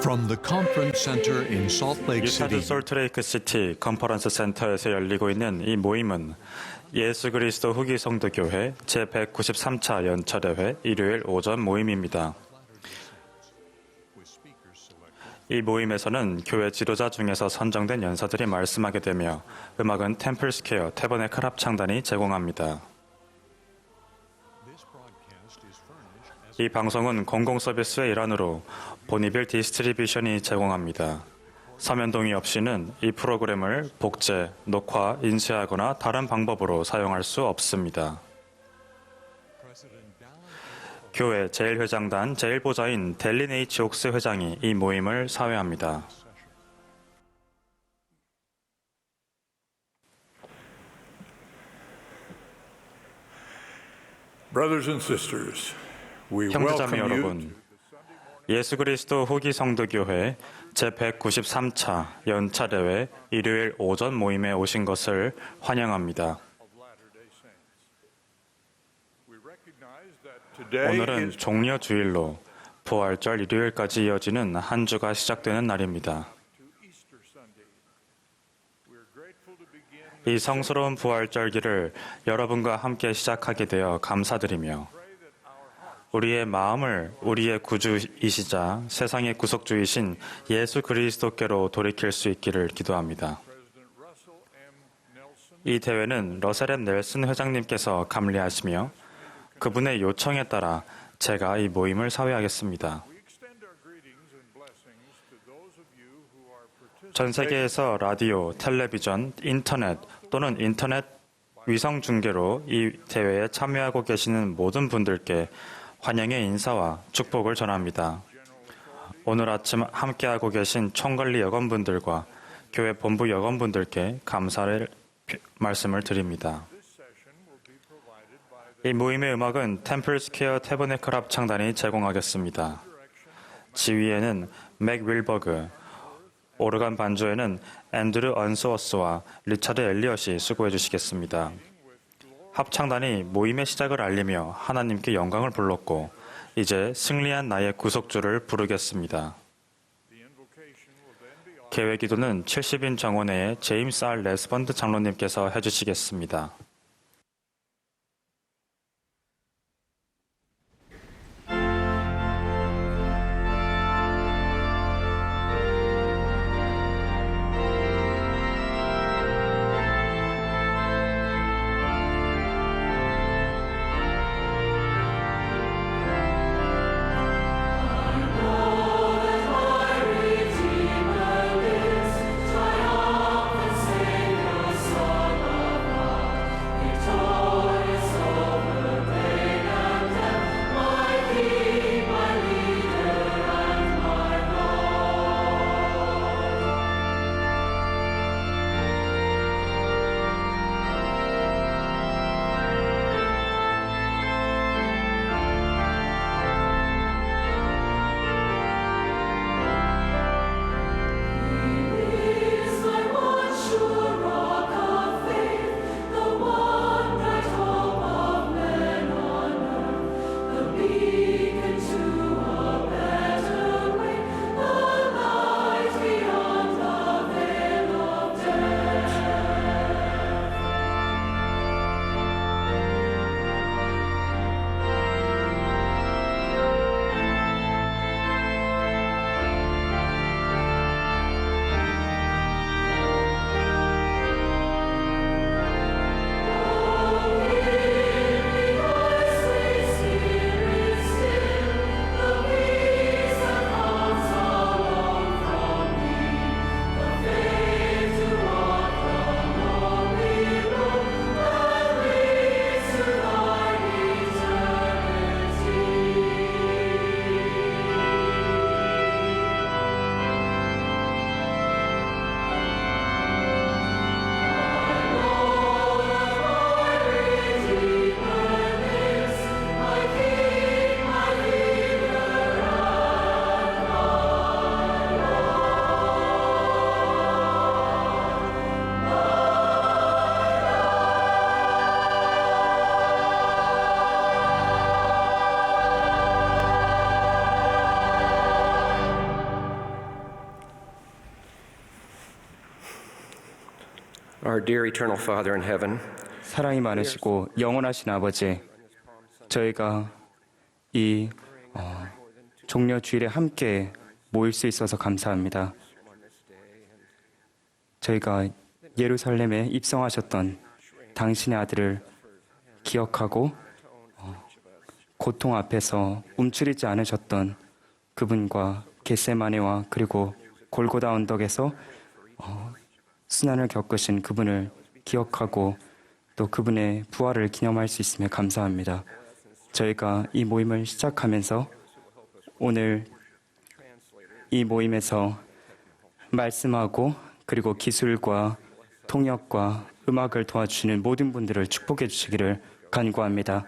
From the conference center in Salt Lake 유타주 City, 솔트레이크 시티 컨퍼런스 센터에서 열리고 있는 이 모임은 예수 그리스도 후기 성도교회 제193차 연차대회 일요일 오전 모임입니다. 이 모임에서는 교회 지도자 중에서 선정된 연사들이 말씀하게 되며 음악은 템플스퀘어 태버네클 합창단이 제공합니다. 이 방송은 공공 서비스의 일환으로 보니빌 디스트리뷰션이 제공합니다. 서면 동의 없이는 이 프로그램을 복제, 녹화, 인쇄하거나 다른 방법으로 사용할 수 없습니다. 교회 제1회장단 제1보좌인 델린 H. 옥스 회장이 이 모임을 사회합니다. Brothers and sisters, we 형제자매 welcome you. 여러분, 예수 그리스도 후기 성도교회 제193차 연차대회 일요일 오전 모임에 오신 것을 환영합니다. 오늘은 종려 주일로 부활절 일요일까지 이어지는 한 주가 시작되는 날입니다. 이 성스러운 부활절기를 여러분과 함께 시작하게 되어 감사드리며 우리의 마음을 우리의 구주이시자 세상의 구속주이신 예수 그리스도께로 돌이킬 수 있기를 기도합니다. 이 대회는 러셀 M. 넬슨 회장님께서 감리하시며 그분의 요청에 따라 제가 이 모임을 사회하겠습니다. 전 세계에서 라디오, 텔레비전, 인터넷 또는 인터넷 위성 중계로 이 대회에 참여하고 계시는 모든 분들께 환영의 인사와 축복을 전합니다. 오늘 아침 함께하고 계신 총관리 여건분들과 교회 본부 여건분들께 감사의 말씀을 드립니다. 이 모임의 음악은 템플스퀘어 태버네클 합창단이 제공하겠습니다. 지휘에는 맥 윌버그, 오르간 반주에는 앤드류 언스워스와 리차드 엘리엇이 수고해 주시겠습니다. 합창단이 모임의 시작을 알리며 하나님께 영광을 불렀고 이제 승리한 나의 구속주를 부르겠습니다. 개회 기도는 70인 정원회의 제임스 R. 레스번드 장로님께서 해주시겠습니다. Our dear eternal Father in heaven, 사랑이 많으시고 영원하신 아버지, 저희가 이 종려 주일에 함께 모일 수 있어서 감사합니다. 저희가 예루살렘에 입성하셨던 당신의 아들을 기억하고 고통 앞에서 움츠리지 않으셨던 그분과 겟세마네와 그리고 골고다 언덕에서 순환을 겪으신 그분을 기억하고 또 그분의 부활을 기념할 수 있으며 감사합니다. 저희가 이 모임을 시작하면서 오늘 이 모임에서 말씀하고 그리고 기술과 통역과 음악을 도와주시는 모든 분들을 축복해 주시기를 간구합니다.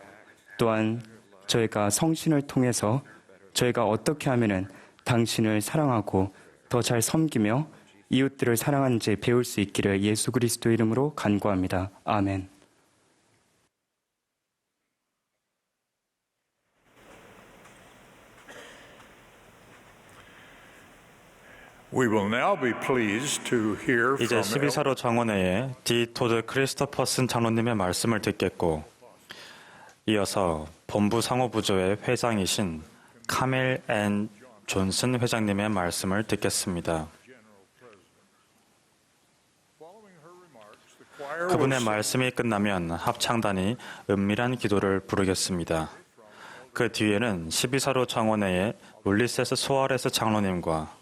또한 저희가 성신을 통해서 저희가 어떻게 하면은 당신을 사랑하고 더 잘 섬기며 이웃들을 사랑하는지 배울 수 있기를 예수 그리스도 이름으로 간구합니다. 아멘. We will now be pleased to hear 이제 from 12사로 장원회의 디 토드 크리스토퍼슨 장로님의 말씀을 듣겠고, 이어서 본부 상호부조의 회장이신 카멜 앤 존슨 회장님의 말씀을 듣겠습니다. 그분의 말씀이 끝나면 합창단이 은밀한 기도를 부르겠습니다. 그 뒤에는 12사로 장원회의 울리세스 소아레스 장로님과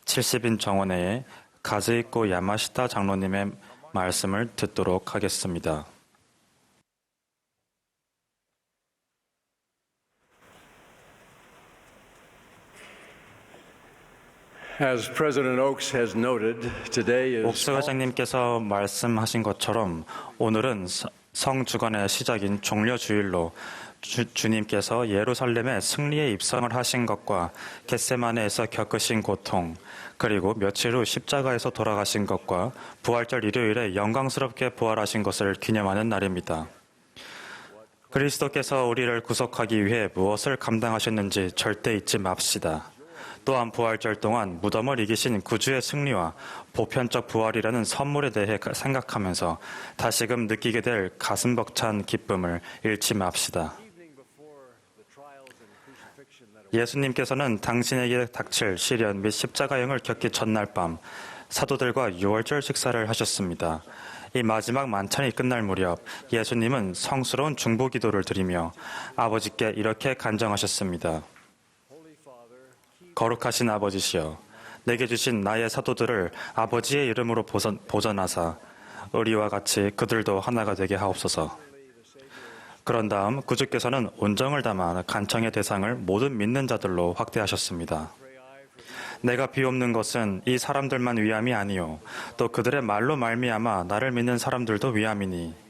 70인 정원회의 가즈이코 야마시타 장로님의 말씀을 듣도록 하겠습니다. As President Oaks has noted, today is 옥스 회장님께서 말씀하신 것처럼 오늘은 성주간의 시작인 종려주일로 주님께서 예루살렘에 승리에 입성을 하신 것과 겟세마네에서 겪으신 고통, 그리고 며칠 후 십자가에서 돌아가신 것과 부활절 일요일에 영광스럽게 부활하신 것을 기념하는 날입니다. 그리스도께서 우리를 구속하기 위해 무엇을 감당하셨는지 절대 잊지 맙시다. 또한 부활절 동안 무덤을 이기신 구주의 승리와 보편적 부활이라는 선물에 대해 생각하면서 다시금 느끼게 될 가슴 벅찬 기쁨을 잃지 맙시다. 예수님께서는 당신에게 닥칠 시련 및 십자가형을 겪기 전날 밤 사도들과 유월절 식사를 하셨습니다. 이 마지막 만찬이 끝날 무렵 예수님은 성스러운 중보 기도를 드리며 아버지께 이렇게 간정하셨습니다. 거룩하신 아버지시여, 내게 주신 나의 사도들을 아버지의 이름으로 보전하사 우리와 같이 그들도 하나가 되게 하옵소서. 그런 다음 구주께서는 온정을 담아 간청의 대상을 모든 믿는 자들로 확대하셨습니다. 내가 비옵는 것은 이 사람들만 위함이 아니요 또 그들의 말로 말미암아 나를 믿는 사람들도 위함이니,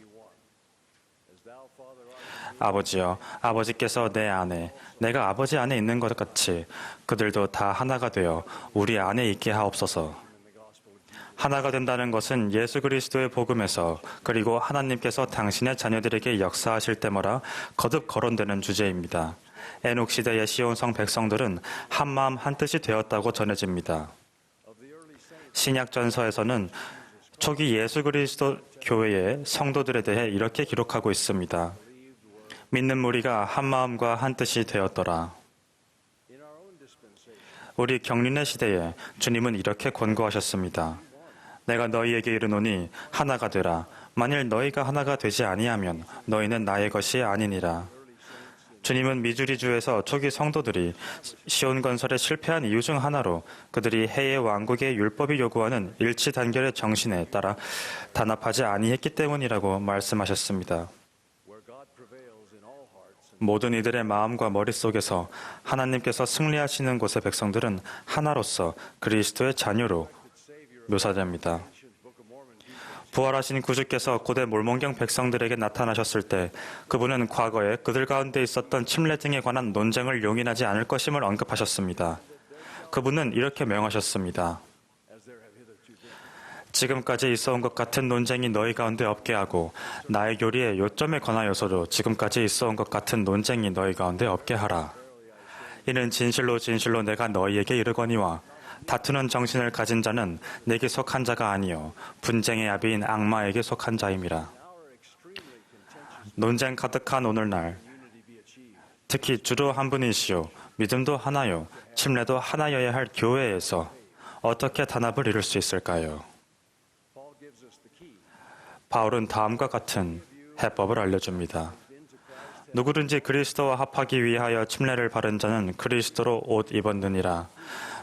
아버지여, 아버지께서 내 안에, 내가 아버지 안에 있는 것 같이 그들도 다 하나가 되어 우리 안에 있게 하옵소서. 하나가 된다는 것은 예수 그리스도의 복음에서 그리고 하나님께서 당신의 자녀들에게 역사하실 때마다 거듭 거론되는 주제입니다. 에녹 시대의 시온성 백성들은 한 마음 한 뜻이 되었다고 전해집니다. 신약 전서에서는 초기 예수 그리스도 교회의 성도들에 대해 이렇게 기록하고 있습니다. 믿는 무리가 한 마음과 한 뜻이 되었더라. 우리 경륜의 시대에 주님은 이렇게 권고하셨습니다. 내가 너희에게 이르노니 하나가 되라. 만일 너희가 하나가 되지 아니하면 너희는 나의 것이 아니니라. 주님은 미주리주에서 초기 성도들이 시온 건설에 실패한 이유 중 하나로 그들이 해의 왕국의 율법이 요구하는 일치 단결의 정신에 따라 단합하지 아니했기 때문이라고 말씀하셨습니다. 모든 이들의 마음과 머릿속에서 하나님께서 승리하시는 곳의 백성들은 하나로서 그리스도의 자녀로 묘사됩니다. 부활하신 구주께서 고대 몰몬경 백성들에게 나타나셨을 때 그분은 과거에 그들 가운데 있었던 침례 등에 관한 논쟁을 용인하지 않을 것임을 언급하셨습니다. 그분은 이렇게 명하셨습니다. 지금까지 있어온 것 같은 논쟁이 너희 가운데 없게 하고 나의 교리의 요점에 관하여서도 지금까지 있어온 것 같은 논쟁이 너희 가운데 없게 하라. 이는 진실로 진실로 내가 너희에게 이르거니와 다투는 정신을 가진 자는 내게 속한 자가 아니요 분쟁의 아비인 악마에게 속한 자임이라. 논쟁 가득한 오늘날 특히 주로 한 분이시요 믿음도 하나요 침례도 하나여야 할 교회에서 어떻게 단합을 이룰 수 있을까요? 바울은 다음과 같은 해법을 알려줍니다. 누구든지 그리스도와 합하기 위하여 침례를 받은 자는 그리스도로 옷 입었느니라.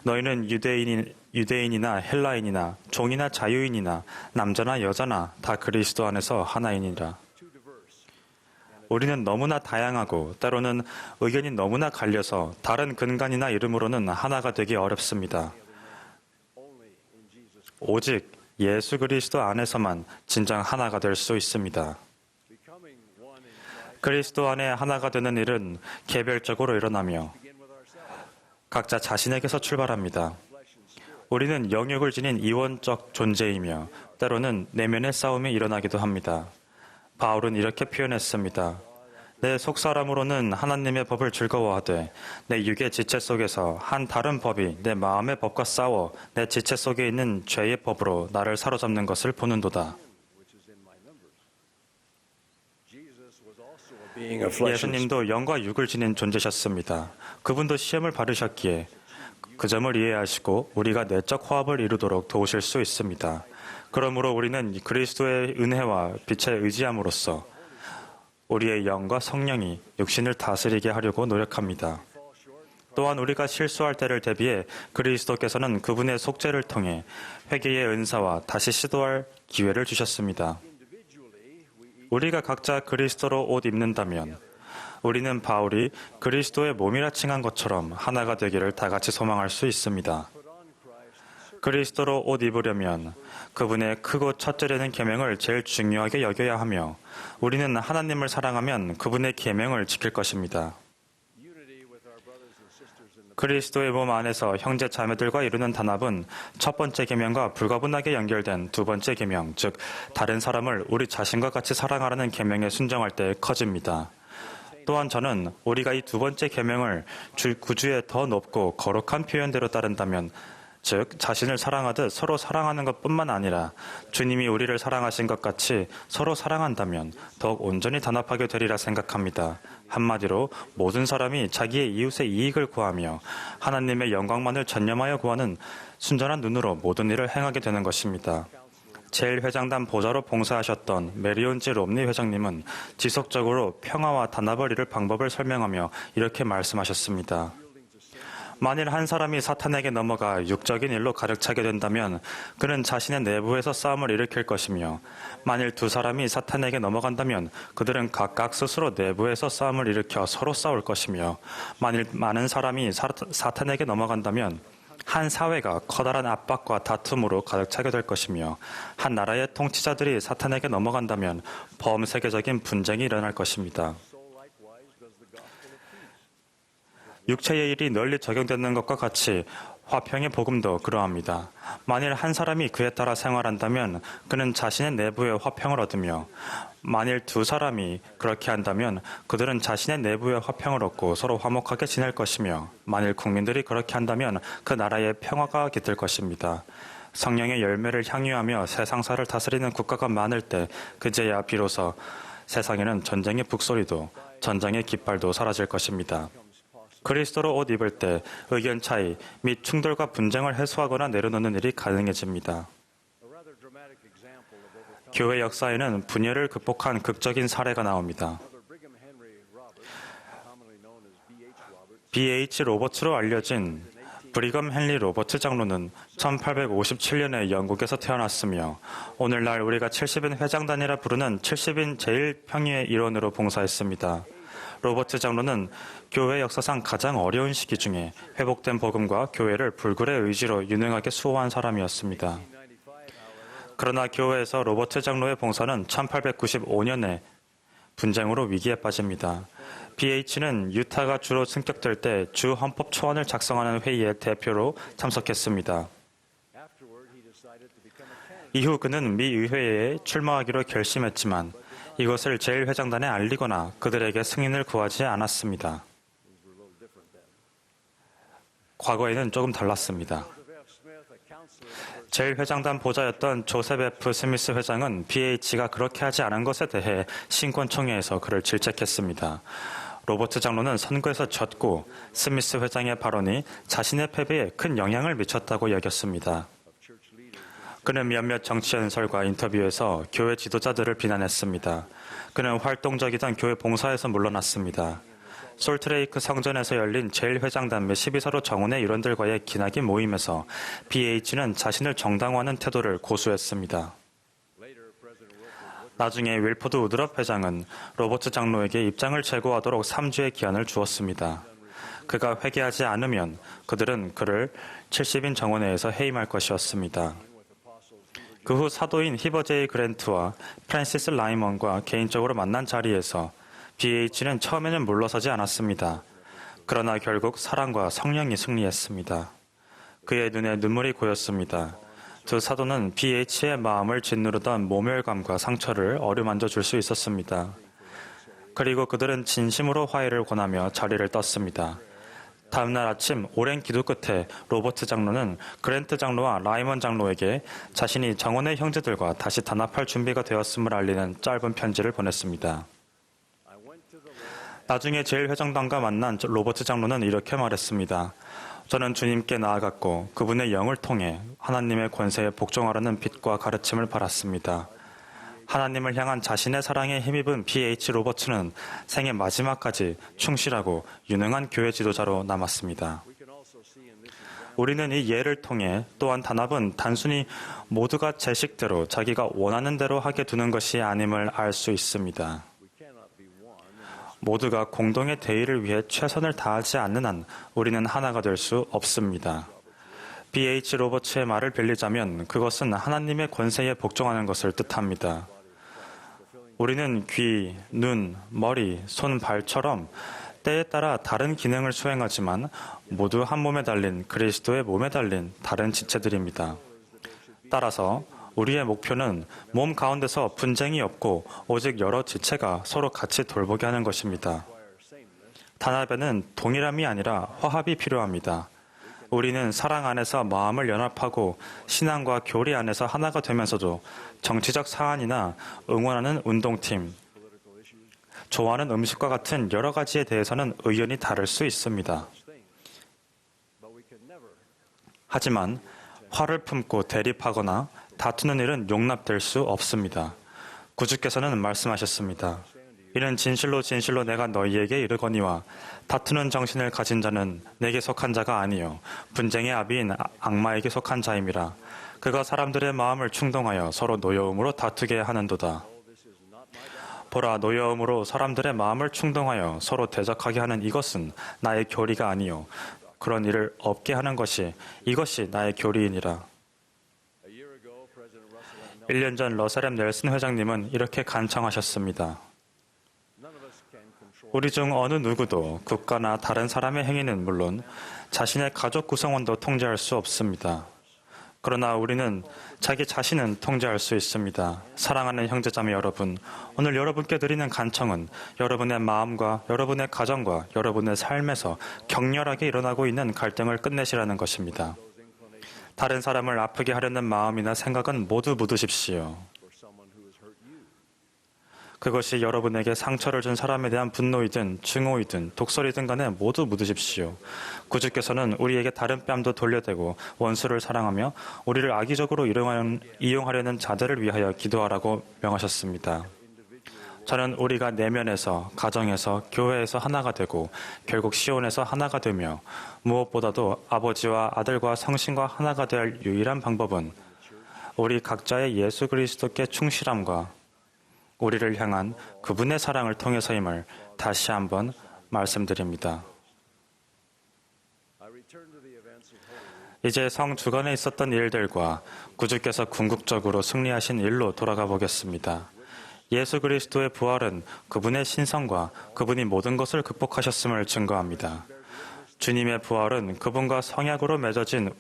너희는 유대인이나 헬라인이나 종이나 자유인이나 남자나 여자나 다 그리스도 안에서 하나이니라. 우리는 너무나 다양하고 때로는 의견이 너무나 갈려서 다른 근간이나 이름으로는 하나가 되기 어렵습니다. 오직 예수 그리스도 안에서만 진정 하나가 될 수 있습니다. 그리스도 안에 하나가 되는 일은 개별적으로 일어나며 각자 자신에게서 출발합니다. 우리는 영역을 지닌 이원적 존재이며 때로는 내면의 싸움이 일어나기도 합니다. 바울은 이렇게 표현했습니다. 내 속사람으로는 하나님의 법을 즐거워하되 내 육의 지체 속에서 한 다른 법이 내 마음의 법과 싸워 내 지체 속에 있는 죄의 법으로 나를 사로잡는 것을 보는도다. 예수님도 영과 육을 지닌 존재셨습니다. 그분도 시험을 받으셨기에 그 점을 이해하시고 우리가 내적 화합을 이루도록 도우실 수 있습니다. 그러므로 우리는 그리스도의 은혜와 빛에 의지함으로써 우리의 영과 성령이 육신을 다스리게 하려고 노력합니다. 또한 우리가 실수할 때를 대비해 그리스도께서는 그분의 속죄를 통해 회개의 은사와 다시 시도할 기회를 주셨습니다. 우리가 각자 그리스도로 옷 입는다면 우리는 바울이 그리스도의 몸이라 칭한 것처럼 하나가 되기를 다 같이 소망할 수 있습니다. 그리스도로 옷 입으려면 그분의 크고 첫째 되는 계명을 제일 중요하게 여겨야 하며 우리는 하나님을 사랑하면 그분의 계명을 지킬 것입니다. 그리스도의 몸 안에서 형제 자매들과 이루는 단합은 첫 번째 계명과 불가분하게 연결된 두 번째 계명, 즉 다른 사람을 우리 자신과 같이 사랑하라는 계명에 순종할 때 커집니다. 또한 저는 우리가 이 두 번째 계명을 구주의 더 높고 거룩한 표현대로 따른다면 즉 자신을 사랑하듯 서로 사랑하는 것뿐만 아니라 주님이 우리를 사랑하신 것 같이 서로 사랑한다면 더욱 온전히 단합하게 되리라 생각합니다. 한마디로 모든 사람이 자기의 이웃의 이익을 구하며 하나님의 영광만을 전념하여 구하는 순전한 눈으로 모든 일을 행하게 되는 것입니다. 제1회장단 보좌로 봉사하셨던 메리온지 롬니 회장님은 지속적으로 평화와 단합을 이룰 방법을 설명하며 이렇게 말씀하셨습니다. 만일 한 사람이 사탄에게 넘어가 육적인 일로 가득 차게 된다면 그는 자신의 내부에서 싸움을 일으킬 것이며 만일 두 사람이 사탄에게 넘어간다면 그들은 각각 스스로 내부에서 싸움을 일으켜 서로 싸울 것이며 만일 많은 사람이 사탄에게 넘어간다면 한 사회가 커다란 압박과 다툼으로 가득 차게 될 것이며 한 나라의 통치자들이 사탄에게 넘어간다면 범세계적인 분쟁이 일어날 것입니다. 육체의 일이 널리 적용되는 것과 같이 화평의 복음도 그러합니다. 만일 한 사람이 그에 따라 생활한다면 그는 자신의 내부의 화평을 얻으며 만일 두 사람이 그렇게 한다면 그들은 자신의 내부의 화평을 얻고 서로 화목하게 지낼 것이며 만일 국민들이 그렇게 한다면 그 나라의 평화가 깃들 것입니다. 성령의 열매를 향유하며 세상사를 다스리는 국가가 많을 때 그제야 비로소 세상에는 전쟁의 북소리도 전쟁의 깃발도 사라질 것입니다. 그리스도로 옷 입을 때 의견 차이 및 충돌과 분쟁을 해소하거나 내려놓는 일이 가능해집니다. 교회 역사에는 분열을 극복한 극적인 사례가 나옵니다. B.H. 로버츠로 알려진 브리검 헨리 로버츠 장로는 1857년에 영국에서 태어났으며 오늘날 우리가 70인 회장단이라 부르는 70인 제1평의회 일원으로 봉사했습니다. 로버트 장로는 교회 역사상 가장 어려운 시기 중에 회복된 복음과 교회를 불굴의 의지로 유능하게 수호한 사람이었습니다. 그러나 교회에서 로버트 장로의 봉사는 1895년에 분쟁으로 위기에 빠집니다. BH는 유타가 주로 승격될 때 주 헌법 초안을 작성하는 회의에 대표로 참석했습니다. 이후 그는 미 의회에 출마하기로 결심했지만 이것을 제1회장단에 알리거나 그들에게 승인을 구하지 않았습니다. 과거에는 조금 달랐습니다. 제1회장단 보좌였던 조셉 F. 스미스 회장은 BH가 그렇게 하지 않은 것에 대해 신권총회에서 그를 질책했습니다. 로버트 장로는 선거에서 졌고 스미스 회장의 발언이 자신의 패배에 큰 영향을 미쳤다고 여겼습니다. 그는 몇몇 정치 연설과 인터뷰에서 교회 지도자들을 비난했습니다. 그는 활동적이던 교회 봉사에서 물러났습니다. 솔트레이크 성전에서 열린 제1회장단 및 12서로 정원의 일원들과의 기나긴 모임에서 BH는 자신을 정당화하는 태도를 고수했습니다. 나중에 윌포드 우드럽 회장은 로버트 장로에게 입장을 재고하도록 3주의 기한을 주었습니다. 그가 회개하지 않으면 그들은 그를 70인 정원회에서 해임할 것이었습니다. 그 후 사도인 히버 제이 그랜트와 프랜시스 라이먼과 개인적으로 만난 자리에서 BH는 처음에는 물러서지 않았습니다. 그러나 결국 사랑과 성령이 승리했습니다. 그의 눈에 눈물이 고였습니다. 두 사도는 BH의 마음을 짓누르던 모멸감과 상처를 어루만져 줄 수 있었습니다. 그리고 그들은 진심으로 화해를 권하며 자리를 떴습니다. 다음날 아침 오랜 기도 끝에 로버트 장로는 그랜트 장로와 라이먼 장로에게 자신이 정원의 형제들과 다시 단합할 준비가 되었음을 알리는 짧은 편지를 보냈습니다. 나중에 제1회장단과 만난 로버트 장로는 이렇게 말했습니다. 저는 주님께 나아갔고 그분의 영을 통해 하나님의 권세에 복종하라는 빛과 가르침을 받았습니다. 하나님을 향한 자신의 사랑에 힘입은 BH 로버츠는 생애 마지막까지 충실하고 유능한 교회 지도자로 남았습니다. 우리는 이 예를 통해 또한 단합은 단순히 모두가 제 식대로 자기가 원하는 대로 하게 두는 것이 아님을 알 수 있습니다. 모두가 공동의 대의를 위해 최선을 다하지 않는 한 우리는 하나가 될 수 없습니다. BH 로버츠의 말을 빌리자면 그것은 하나님의 권세에 복종하는 것을 뜻합니다. 우리는 귀, 눈, 머리, 손, 발처럼 때에 따라 다른 기능을 수행하지만 모두 한 몸에 달린 그리스도의 몸에 달린 다른 지체들입니다. 따라서 우리의 목표는 몸 가운데서 분쟁이 없고 오직 여러 지체가 서로 같이 돌보게 하는 것입니다. 단합에는 동일함이 아니라 화합이 필요합니다. 우리는 사랑 안에서 마음을 연합하고 신앙과 교리 안에서 하나가 되면서도 정치적 사안이나 응원하는 운동팀, 좋아하는 음식과 같은 여러 가지에 대해서는 의견이 다를 수 있습니다. 하지만 화를 품고 대립하거나 다투는 일은 용납될 수 없습니다. 구주께서는 말씀하셨습니다. 이는 진실로 진실로 내가 너희에게 이르거니와 다투는 정신을 가진 자는 내게 속한 자가 아니요 분쟁의 아비인 악마에게 속한 자임이라. 그가 사람들의 마음을 충동하여 서로 노여움으로 다투게 하는도다. 보라, 노여움으로 사람들의 마음을 충동하여 서로 대적하게 하는 이것은 나의 교리가 아니요 그런 일을 없게 하는 것이 이것이 나의 교리이니라. 1년 전 러셀 M. 넬슨 회장님은 이렇게 간청하셨습니다. 우리 중 어느 누구도 국가나 다른 사람의 행위는 물론 자신의 가족 구성원도 통제할 수 없습니다. 그러나 우리는 자기 자신은 통제할 수 있습니다. 사랑하는 형제자매 여러분, 오늘 여러분께 드리는 간청은 여러분의 마음과 여러분의 가정과 여러분의 삶에서 격렬하게 일어나고 있는 갈등을 끝내시라는 것입니다. 다른 사람을 아프게 하려는 마음이나 생각은 모두 묻으십시오. 그것이 여러분에게 상처를 준 사람에 대한 분노이든 증오이든 독설이든 간에 모두 묻으십시오. 구주께서는 우리에게 다른 뺨도 돌려대고 원수를 사랑하며 우리를 악의적으로 이용하려는 자들을 위하여 기도하라고 명하셨습니다. 저는 우리가 내면에서, 가정에서, 교회에서 하나가 되고 결국 시온에서 하나가 되며 무엇보다도 아버지와 아들과 성신과 하나가 될 유일한 방법은 우리 각자의 예수 그리스도께 충실함과 우리를 향한 그분의 사랑을 통해서임을 다시 한번 말씀드립니다. 이제 성 주간에 있었던 일들과 구주께서 궁극적으로 승리하신 일로 돌아가 보겠습니다. 예수 그리스도의 부활은 그분의 신성과 그분이 모든 것을 극복하셨음을 증거합니다. 주님의 부활은 그분과 성약으로 맺어진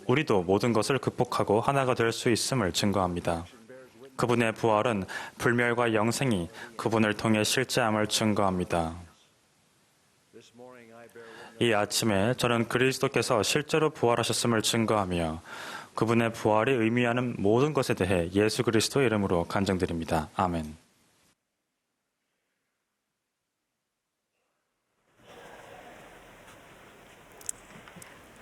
우리도 모든 것을 극복하고 하나가 될 수 있음을 증거합니다. 그분의 부활은 불멸과 영생이 그분을 통해 실제함을 증거합니다. 이 아침에 저는 그리스도께서 실제로 부활하셨음을 증거하며 그분의 부활이 의미하는 모든 것에 대해 예수 그리스도의 이름으로 간증드립니다. 아멘.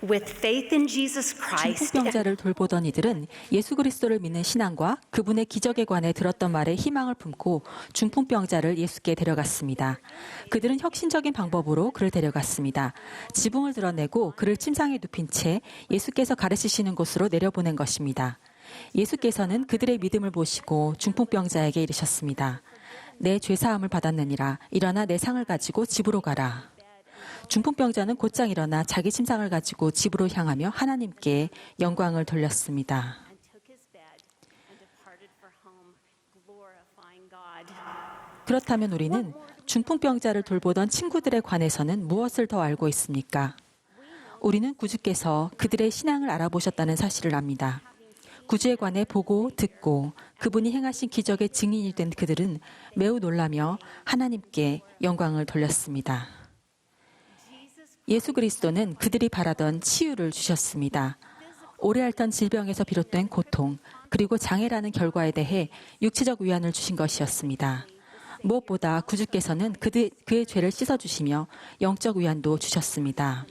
With faith in Jesus Christ, 중풍병자를 돌보던 이들은 예수 그리스도를 믿는 신앙과 그분의 기적에 관해 들었던 말에 희망을 품고 중풍병자를 예수께 데려갔습니다. 그들은 혁신적인 방법으로 그를 데려갔습니다. 지붕을 드러내고 그를 침상에 눕힌 채 예수께서 가르치시는 곳으로 내려보낸 것입니다. 예수께서는 그들의 믿음을 보시고 중풍병자에게 이르셨습니다. 내 죄사함을 받았느니라. 일어나 내 상을 가지고 집으로 가라. 중풍병자는 곧장 일어나 자기 침상을 가지고 집으로 향하며 하나님께 영광을 돌렸습니다. 그렇다면 우리는 중풍병자를 돌보던 친구들에 관해서는 무엇을 더 알고 있습니까? 우리는 구주께서 그들의 신앙을 알아보셨다는 사실을 압니다. 구주에 관해 보고 듣고 그분이 행하신 기적의 증인이 된 그들은 매우 놀라며 하나님께 영광을 돌렸습니다. 예수 그리스도는 그들이 바라던 치유를 주셨습니다. 오래 앓던 질병에서 비롯된 고통, 그리고 장애라는 결과에 대해 육체적 위안을 주신 것이었습니다. 무엇보다 구주께서는 그의 죄를 씻어주시며 영적 위안도 주셨습니다.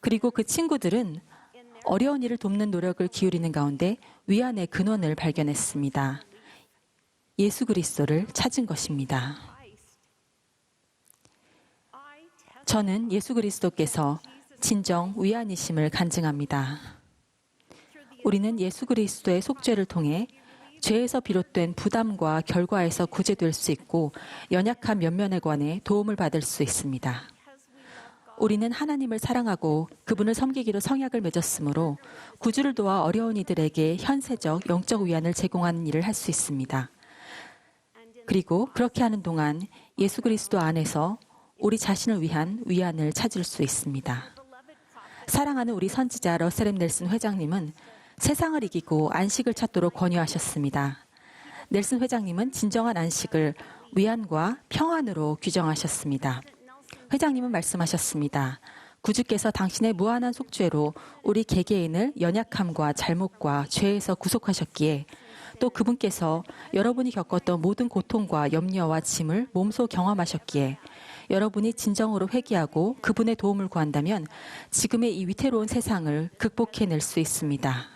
그리고 그 친구들은 어려운 이를 돕는 노력을 기울이는 가운데 위안의 근원을 발견했습니다. 예수 그리스도를 찾은 것입니다. 저는 예수 그리스도께서 진정 위안이심을 간증합니다. 우리는 예수 그리스도의 속죄를 통해 죄에서 비롯된 부담과 결과에서 구제될 수 있고 연약한 면면에 관해 도움을 받을 수 있습니다. 우리는 하나님을 사랑하고 그분을 섬기기로 성약을 맺었으므로 구주를 도와 어려운 이들에게 현세적 영적 위안을 제공하는 일을 할 수 있습니다. 그리고 그렇게 하는 동안 예수 그리스도 안에서 우리 자신을 위한 위안을 찾을 수 있습니다. 사랑하는 우리 선지자 러셀 M. 넬슨 회장님은 세상을 이기고 안식을 찾도록 권유하셨습니다. 넬슨 회장님은 진정한 안식을 위안과 평안으로 규정하셨습니다. 회장님은 말씀하셨습니다. 구주께서 당신의 무한한 속죄로 우리 개개인을 연약함과 잘못과 죄에서 구속하셨기에 또 그분께서 여러분이 겪었던 모든 고통과 염려와 짐을 몸소 경험하셨기에 여러분이 진정으로 회개하고 그분의 도움을 구한다면 지금의 이 위태로운 세상을 극복해낼 수 있습니다.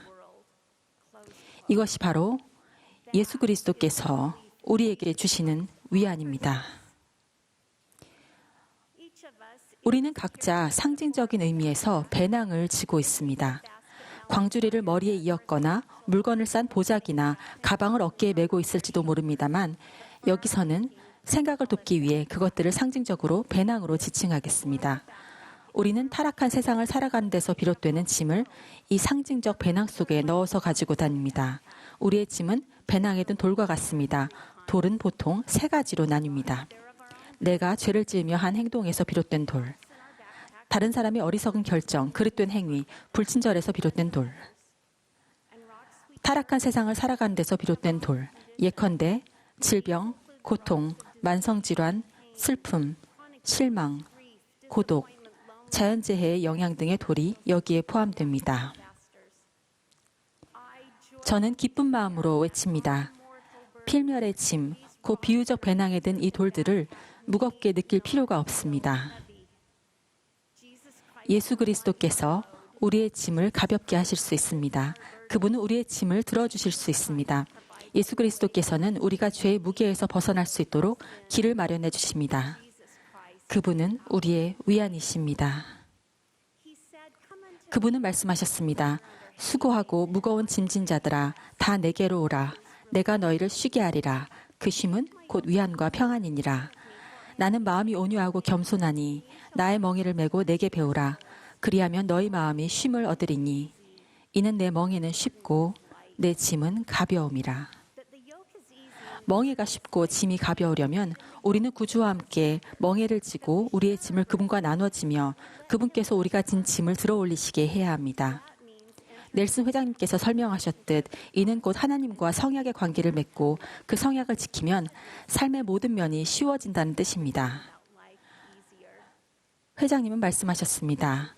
이것이 바로 예수 그리스도께서 우리에게 주시는 위안입니다. 우리는 각자 상징적인 의미에서 배낭을 지고 있습니다. 광주리를 머리에 이었거나 물건을 싼 보자기나 가방을 어깨에 메고 있을지도 모릅니다만 여기서는 생각을 돕기 위해 그것들을 상징적으로 배낭으로 지칭하겠습니다. 우리는 타락한 세상을 살아가는 데서 비롯되는 짐을 이 상징적 배낭 속에 넣어서 가지고 다닙니다. 우리의 짐은 배낭에 든 돌과 같습니다. 돌은 보통 세 가지로 나뉩니다. 내가 죄를 지으며 한 행동에서 비롯된 돌, 다른 사람의 어리석은 결정, 그릇된 행위, 불친절에서 비롯된 돌, 타락한 세상을 살아가는 데서 비롯된 돌, 예컨대 질병, 고통, 만성질환, 슬픔, 실망, 고독, 자연재해의 영향 등의 돌이 여기에 포함됩니다. 저는 기쁜 마음으로 외칩니다. 필멸의 짐, 그 비유적 배낭에 든 이 돌들을 무겁게 느낄 필요가 없습니다. 예수 그리스도께서 우리의 짐을 가볍게 하실 수 있습니다. 그분은 우리의 짐을 들어주실 수 있습니다. 예수 그리스도께서는 우리가 죄의 무게에서 벗어날 수 있도록 길을 마련해 주십니다. 그분은 우리의 위안이십니다. 그분은 말씀하셨습니다. 수고하고 무거운 짐진 자들아 다 내게로 오라. 내가 너희를 쉬게 하리라. 그 쉼은 곧 위안과 평안이니라. 나는 마음이 온유하고 겸손하니 나의 멍에를 메고 내게 배우라. 그리하면 너희 마음이 쉼을 얻으리니 이는 내 멍에는 쉽고 내 짐은 가벼움이라. 멍에가 쉽고 짐이 가벼우려면 우리는 구주와 함께 멍에를 지고 우리의 짐을 그분과 나눠지며 그분께서 우리가 진 짐을 들어올리시게 해야 합니다. 넬슨 회장님께서 설명하셨듯 이는 곧 하나님과 성약의 관계를 맺고 그 성약을 지키면 삶의 모든 면이 쉬워진다는 뜻입니다. 회장님은 말씀하셨습니다.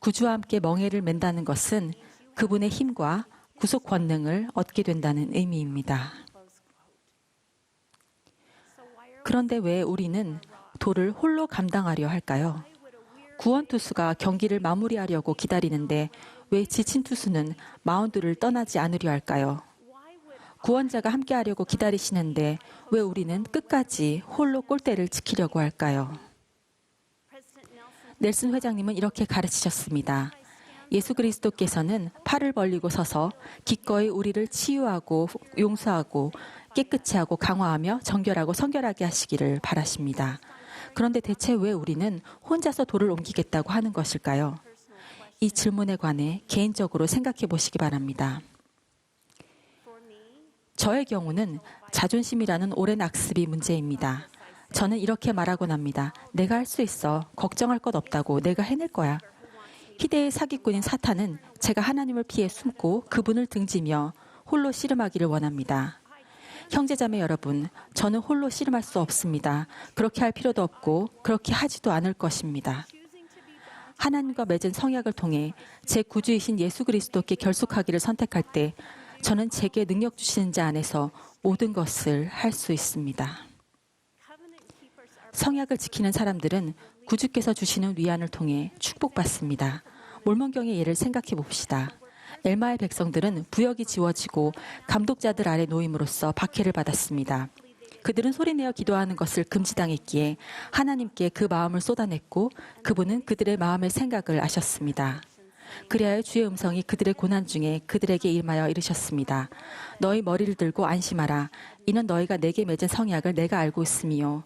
구주와 함께 멍에를 맨다는 것은 그분의 힘과 구속 권능을 얻게 된다는 의미입니다. 그런데 왜 우리는 도를 홀로 감당하려 할까요? 구원 투수가 경기를 마무리하려고 기다리는데 왜 지친 투수는 마운드를 떠나지 않으려 할까요? 구원자가 함께하려고 기다리시는데 왜 우리는 끝까지 홀로 골대를 지키려고 할까요? 넬슨 회장님은 이렇게 가르치셨습니다. 예수 그리스도께서는 팔을 벌리고 서서 기꺼이 우리를 치유하고 용서하고 깨끗이 하고 강화하며 정결하고 성결하게 하시기를 바라십니다. 그런데 대체 왜 우리는 혼자서 돌을 옮기겠다고 하는 것일까요? 이 질문에 관해 개인적으로 생각해 보시기 바랍니다. 저의 경우는 자존심이라는 오랜 악습이 문제입니다. 저는 이렇게 말하곤 합니다. 내가 할 수 있어. 걱정할 것 없다고. 내가 해낼 거야. 희대의 사기꾼인 사탄은 제가 하나님을 피해 숨고 그분을 등지며 홀로 씨름하기를 원합니다. 형제자매 여러분, 저는 홀로 씨름할 수 없습니다. 그렇게 할 필요도 없고 그렇게 하지도 않을 것입니다. 하나님과 맺은 성약을 통해 제 구주이신 예수 그리스도께 결속하기를 선택할 때 저는 제게 능력 주시는 자 안에서 모든 것을 할 수 있습니다. 성약을 지키는 사람들은 구주께서 주시는 위안을 통해 축복받습니다. 몰몬경의 예를 생각해 봅시다. 엘마의 백성들은 부역이 지워지고 감독자들 아래 놓임으로써 박해를 받았습니다. 그들은 소리내어 기도하는 것을 금지당했기에 하나님께 그 마음을 쏟아냈고 그분은 그들의 마음의 생각을 아셨습니다. 그리하여 주의 음성이 그들의 고난 중에 그들에게 임하여 이르셨습니다. 너희 머리를 들고 안심하라. 이는 너희가 내게 맺은 성약을 내가 알고 있음이요.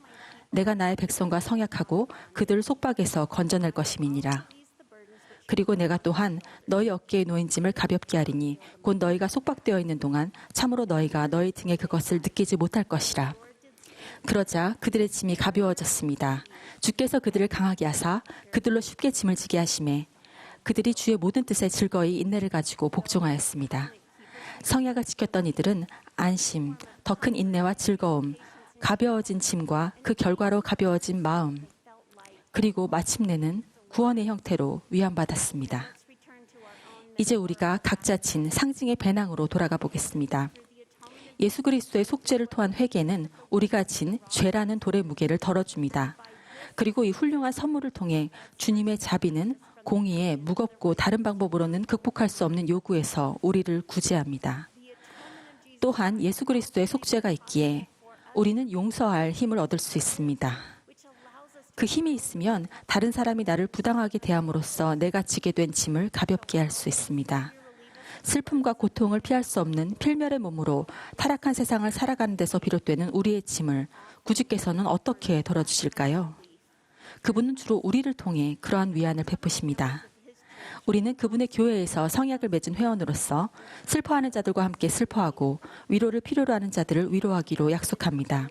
내가 나의 백성과 성약하고 그들을 속박에서 건져낼 것임이니라. 그리고 내가 또한 너희 어깨에 놓인 짐을 가볍게 하리니 곧 너희가 속박되어 있는 동안 참으로 너희가 너희 등에 그것을 느끼지 못할 것이라. 그러자 그들의 짐이 가벼워졌습니다. 주께서 그들을 강하게 하사 그들로 쉽게 짐을 지게 하시매 그들이 주의 모든 뜻에 즐거이 인내를 가지고 복종하였습니다. 성약을 지켰던 이들은 안심, 더 큰 인내와 즐거움, 가벼워진 짐과 그 결과로 가벼워진 마음, 그리고 마침내는 구원의 형태로 위안받았습니다. 이제 우리가 각자 진 상징의 배낭으로 돌아가 보겠습니다. 예수 그리스도의 속죄를 토한 회개는 우리가 진 죄라는 돌의 무게를 덜어줍니다. 그리고 이 훌륭한 선물을 통해 주님의 자비는 공의에 무겁고 다른 방법으로는 극복할 수 없는 요구에서 우리를 구제합니다. 또한 예수 그리스도의 속죄가 있기에 우리는 용서할 힘을 얻을 수 있습니다. 그 힘이 있으면 다른 사람이 나를 부당하게 대함으로써 내가 지게 된 짐을 가볍게 할 수 있습니다. 슬픔과 고통을 피할 수 없는 필멸의 몸으로 타락한 세상을 살아가는 데서 비롯되는 우리의 짐을 구주께서는 어떻게 덜어주실까요? 그분은 주로 우리를 통해 그러한 위안을 베푸십니다. 우리는 그분의 교회에서 성약을 맺은 회원으로서 슬퍼하는 자들과 함께 슬퍼하고 위로를 필요로 하는 자들을 위로하기로 약속합니다.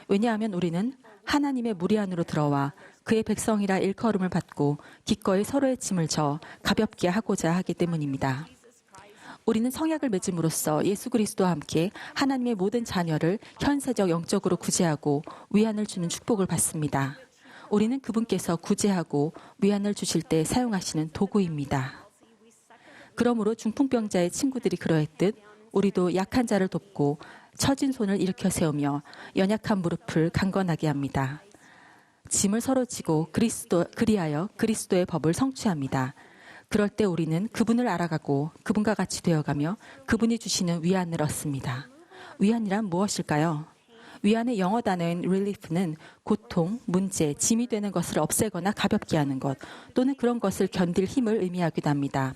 왜냐하면 우리는 하나님의 무리 안으로 들어와 그의 백성이라 일컬음을 받고 기꺼이 서로의 짐을 져 가볍게 하고자 하기 때문입니다. 우리는 성약을 맺음으로써 예수 그리스도와 함께 하나님의 모든 자녀를 현세적 영적으로 구제하고 위안을 주는 축복을 받습니다. 우리는 그분께서 구제하고 위안을 주실 때 사용하시는 도구입니다. 그러므로 중풍병자의 친구들이 그러했듯 우리도 약한 자를 돕고 처진 손을 일으켜 세우며 연약한 무릎을 강건하게 합니다. 짐을 서로 지고 그리하여 그리스도의 법을 성취합니다. 그럴 때 우리는 그분을 알아가고 그분과 같이 되어가며 그분이 주시는 위안을 얻습니다. 위안이란 무엇일까요? 위안의 영어 단어인 relief는 고통, 문제, 짐이 되는 것을 없애거나 가볍게 하는 것 또는 그런 것을 견딜 힘을 의미하기도 합니다.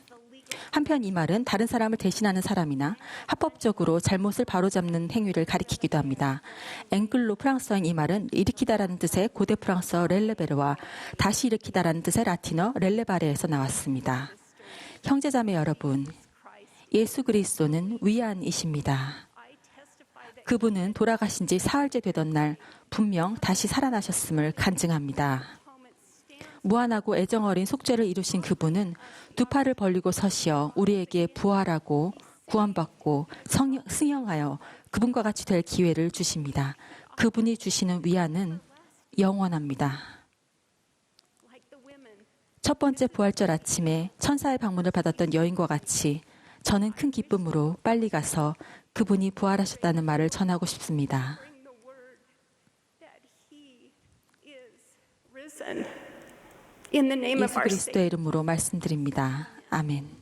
한편 이 말은 다른 사람을 대신하는 사람이나 합법적으로 잘못을 바로잡는 행위를 가리키기도 합니다. 앵글로 프랑스어인 이 말은 일으키다라는 뜻의 고대 프랑스어 렐레베르와 다시 일으키다라는 뜻의 라틴어 렐레바레에서 나왔습니다. 형제자매 여러분, 예수 그리스도는 위안이십니다. 그분은 돌아가신 지 사흘째 되던 날 분명 다시 살아나셨음을 간증합니다. 무한하고 애정어린 속죄를 이루신 그분은 두 팔을 벌리고 서시어 우리에게 부활하고 구원받고 승형하여 그분과 같이 될 기회를 주십니다. 그분이 주시는 위안은 영원합니다. 첫 번째 부활절 아침에 천사의 방문을 받았던 여인과 같이 저는 큰 기쁨으로 빨리 가서 그분이 부활하셨다는 말을 전하고 싶습니다. Bring the word that he is risen. In the name of 예수 our 그리스도의 이름으로 말씀드립니다. 아멘.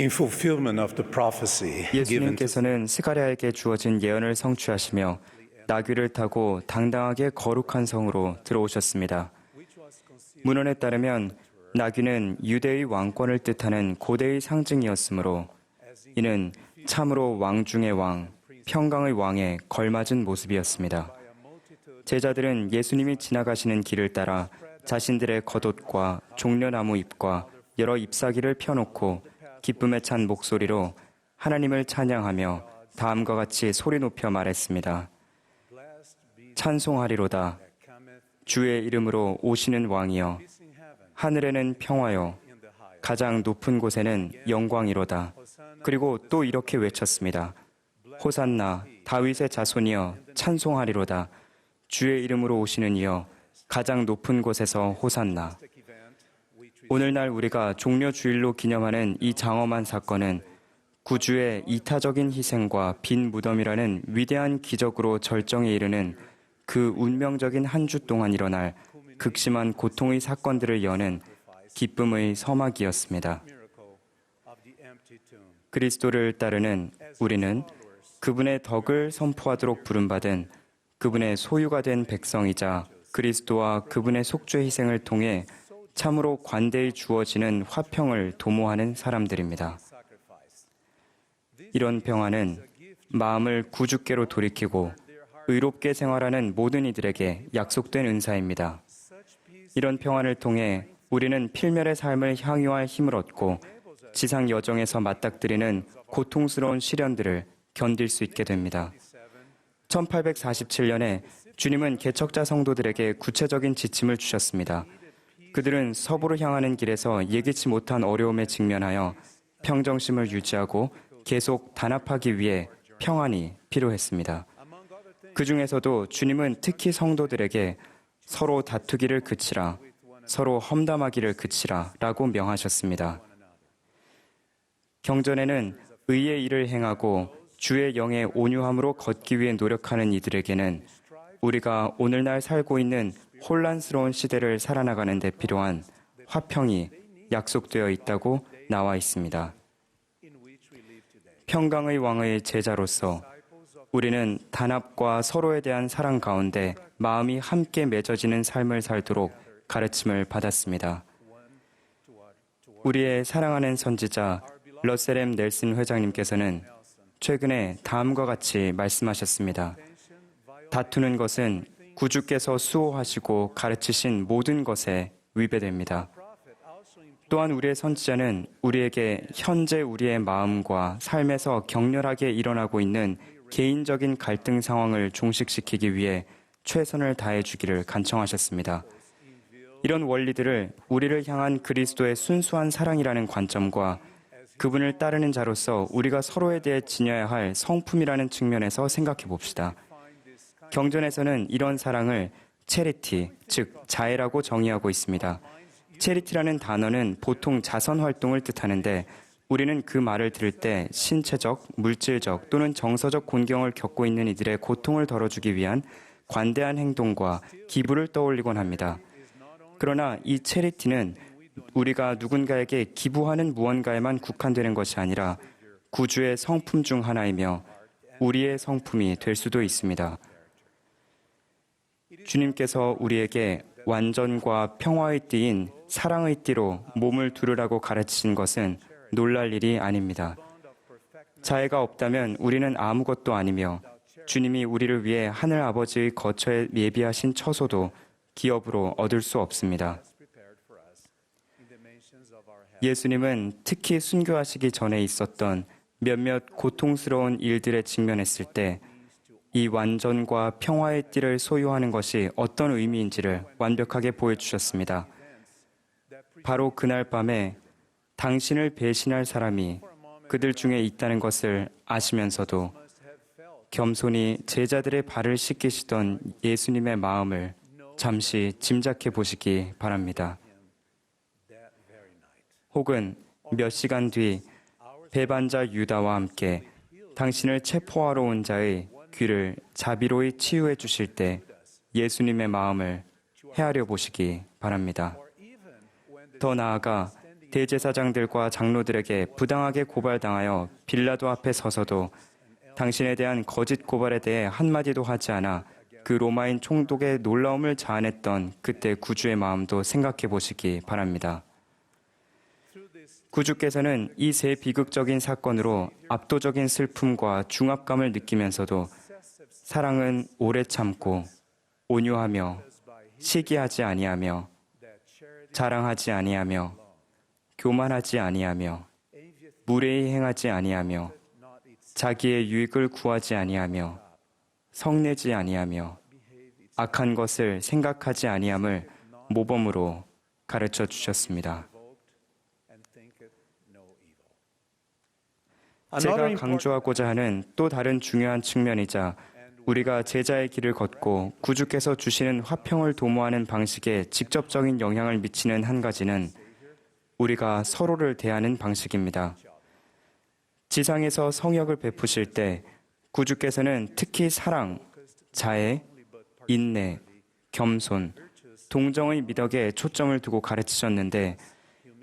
In fulfillment of the prophecy given to 예수님께서는 스가랴에게 주어진 예언을 성취하시며 나귀를 타고 당당하게 거룩한 성으로 들어오셨습니다. 문헌에 따르면 나귀는 유대의 왕권을 뜻하는 고대의 상징이었으므로 이는 참으로 왕 중의 왕, 평강의 왕에 걸맞은 모습이었습니다. 제자들은 예수님이 지나가시는 길을 따라 자신들의 겉옷과 종려나무 잎과 여러 잎사귀를 펴놓고 기쁨에 찬 목소리로 하나님을 찬양하며 다음과 같이 소리 높여 말했습니다. 찬송하리로다. 주의 이름으로 오시는 왕이여. 하늘에는 평화요. 가장 높은 곳에는 영광이로다. 그리고 또 이렇게 외쳤습니다. 호산나 다윗의 자손이여 찬송하리로다. 주의 이름으로 오시는 이여 가장 높은 곳에서 호산나. 오늘날 우리가 종려주일로 기념하는 이 장엄한 사건은 구주의 이타적인 희생과 빈 무덤이라는 위대한 기적으로 절정에 이르는 그 운명적인 한 주 동안 일어날 극심한 고통의 사건들을 여는 기쁨의 서막이었습니다. 그리스도를 따르는 우리는 그분의 덕을 선포하도록 부름받은 그분의 소유가 된 백성이자 그리스도와 그분의 속죄 희생을 통해 참으로 관대히 주어지는 화평을 도모하는 사람들입니다. 이런 평화는 마음을 구주께로 돌이키고 의롭게 생활하는 모든 이들에게 약속된 은사입니다. 이런 평화를 통해 우리는 필멸의 삶을 향유할 힘을 얻고 지상 여정에서 맞닥뜨리는 고통스러운 시련들을 견딜 수 있게 됩니다. 1847년에 주님은 개척자 성도들에게 구체적인 지침을 주셨습니다. 그들은 서부로 향하는 길에서 예기치 못한 어려움에 직면하여 평정심을 유지하고 계속 단합하기 위해 평안이 필요했습니다. 그 중에서도 주님은 특히 성도들에게 서로 다투기를 그치라, 서로 험담하기를 그치라 라고 명하셨습니다. 경전에는 의의 일을 행하고 주의 영의 온유함으로 걷기 위해 노력하는 이들에게는 우리가 오늘날 살고 있는 혼란스러운 시대를 살아나가는 데 필요한 화평이 약속되어 있다고 나와 있습니다. 평강의 왕의 제자로서 우리는 단합과 서로에 대한 사랑 가운데 마음이 함께 맺어지는 삶을 살도록 가르침을 받았습니다. 우리의 사랑하는 선지자 러셀 M. 넬슨 회장님께서는 최근에 다음과 같이 말씀하셨습니다. 다투는 것은 구주께서 수호하시고 가르치신 모든 것에 위배됩니다. 또한 우리의 선지자는 우리에게 현재 우리의 마음과 삶에서 격렬하게 일어나고 있는 개인적인 갈등 상황을 종식시키기 위해 최선을 다해 주기를 간청하셨습니다. 이런 원리들을 우리를 향한 그리스도의 순수한 사랑이라는 관점과 그분을 따르는 자로서 우리가 서로에 대해 지녀야 할 성품이라는 측면에서 생각해 봅시다. 경전에서는 이런 사랑을 체리티, 즉 자애라고 정의하고 있습니다. 체리티라는 단어는 보통 자선 활동을 뜻하는데 우리는 그 말을 들을 때 신체적, 물질적 또는 정서적 곤경을 겪고 있는 이들의 고통을 덜어주기 위한 관대한 행동과 기부를 떠올리곤 합니다. 그러나 이 체리티는 우리가 누군가에게 기부하는 무언가에만 국한되는 것이 아니라 구주의 성품 중 하나이며 우리의 성품이 될 수도 있습니다. 주님께서 우리에게 완전과 평화의 띠인 사랑의 띠로 몸을 두르라고 가르치신 것은 놀랄 일이 아닙니다. 자애가 없다면 우리는 아무것도 아니며 주님이 우리를 위해 하늘 아버지의 거처에 예비하신 처소도 기업으로 얻을 수 없습니다. 예수님은 특히 순교하시기 전에 있었던 몇몇 고통스러운 일들에 직면했을 때 이 완전과 평화의 띠를 소유하는 것이 어떤 의미인지를 완벽하게 보여주셨습니다. 바로 그날 밤에 당신을 배신할 사람이 그들 중에 있다는 것을 아시면서도 겸손히 제자들의 발을 씻기시던 예수님의 마음을 잠시 짐작해 보시기 바랍니다. 혹은 몇 시간 뒤 배반자 유다와 함께 당신을 체포하러 온 자의 귀를 자비로이 치유해 주실 때 예수님의 마음을 헤아려 보시기 바랍니다. 더 나아가 대제사장들과 장로들에게 부당하게 고발당하여 빌라도 앞에 서서도 당신에 대한 거짓 고발에 대해 한마디도 하지 않아 그 로마인 총독의 놀라움을 자아냈던 그때 구주의 마음도 생각해 보시기 바랍니다. 구주께서는 이 세 비극적인 사건으로 압도적인 슬픔과 중압감을 느끼면서도 사랑은 오래 참고 온유하며 시기하지 아니하며 자랑하지 아니하며 교만하지 아니하며 무례히 행하지 아니하며 자기의 유익을 구하지 아니하며 성내지 아니하며 악한 것을 생각하지 아니함을 모범으로 가르쳐 주셨습니다. 제가 강조하고자 하는 또 다른 중요한 측면이자 우리가 제자의 길을 걷고 구주께서 주시는 화평을 도모하는 방식에 직접적인 영향을 미치는 한 가지는 우리가 서로를 대하는 방식입니다. 지상에서 성역을 베푸실 때 구주께서는 특히 사랑, 자애, 인내, 겸손, 동정의 미덕에 초점을 두고 가르치셨는데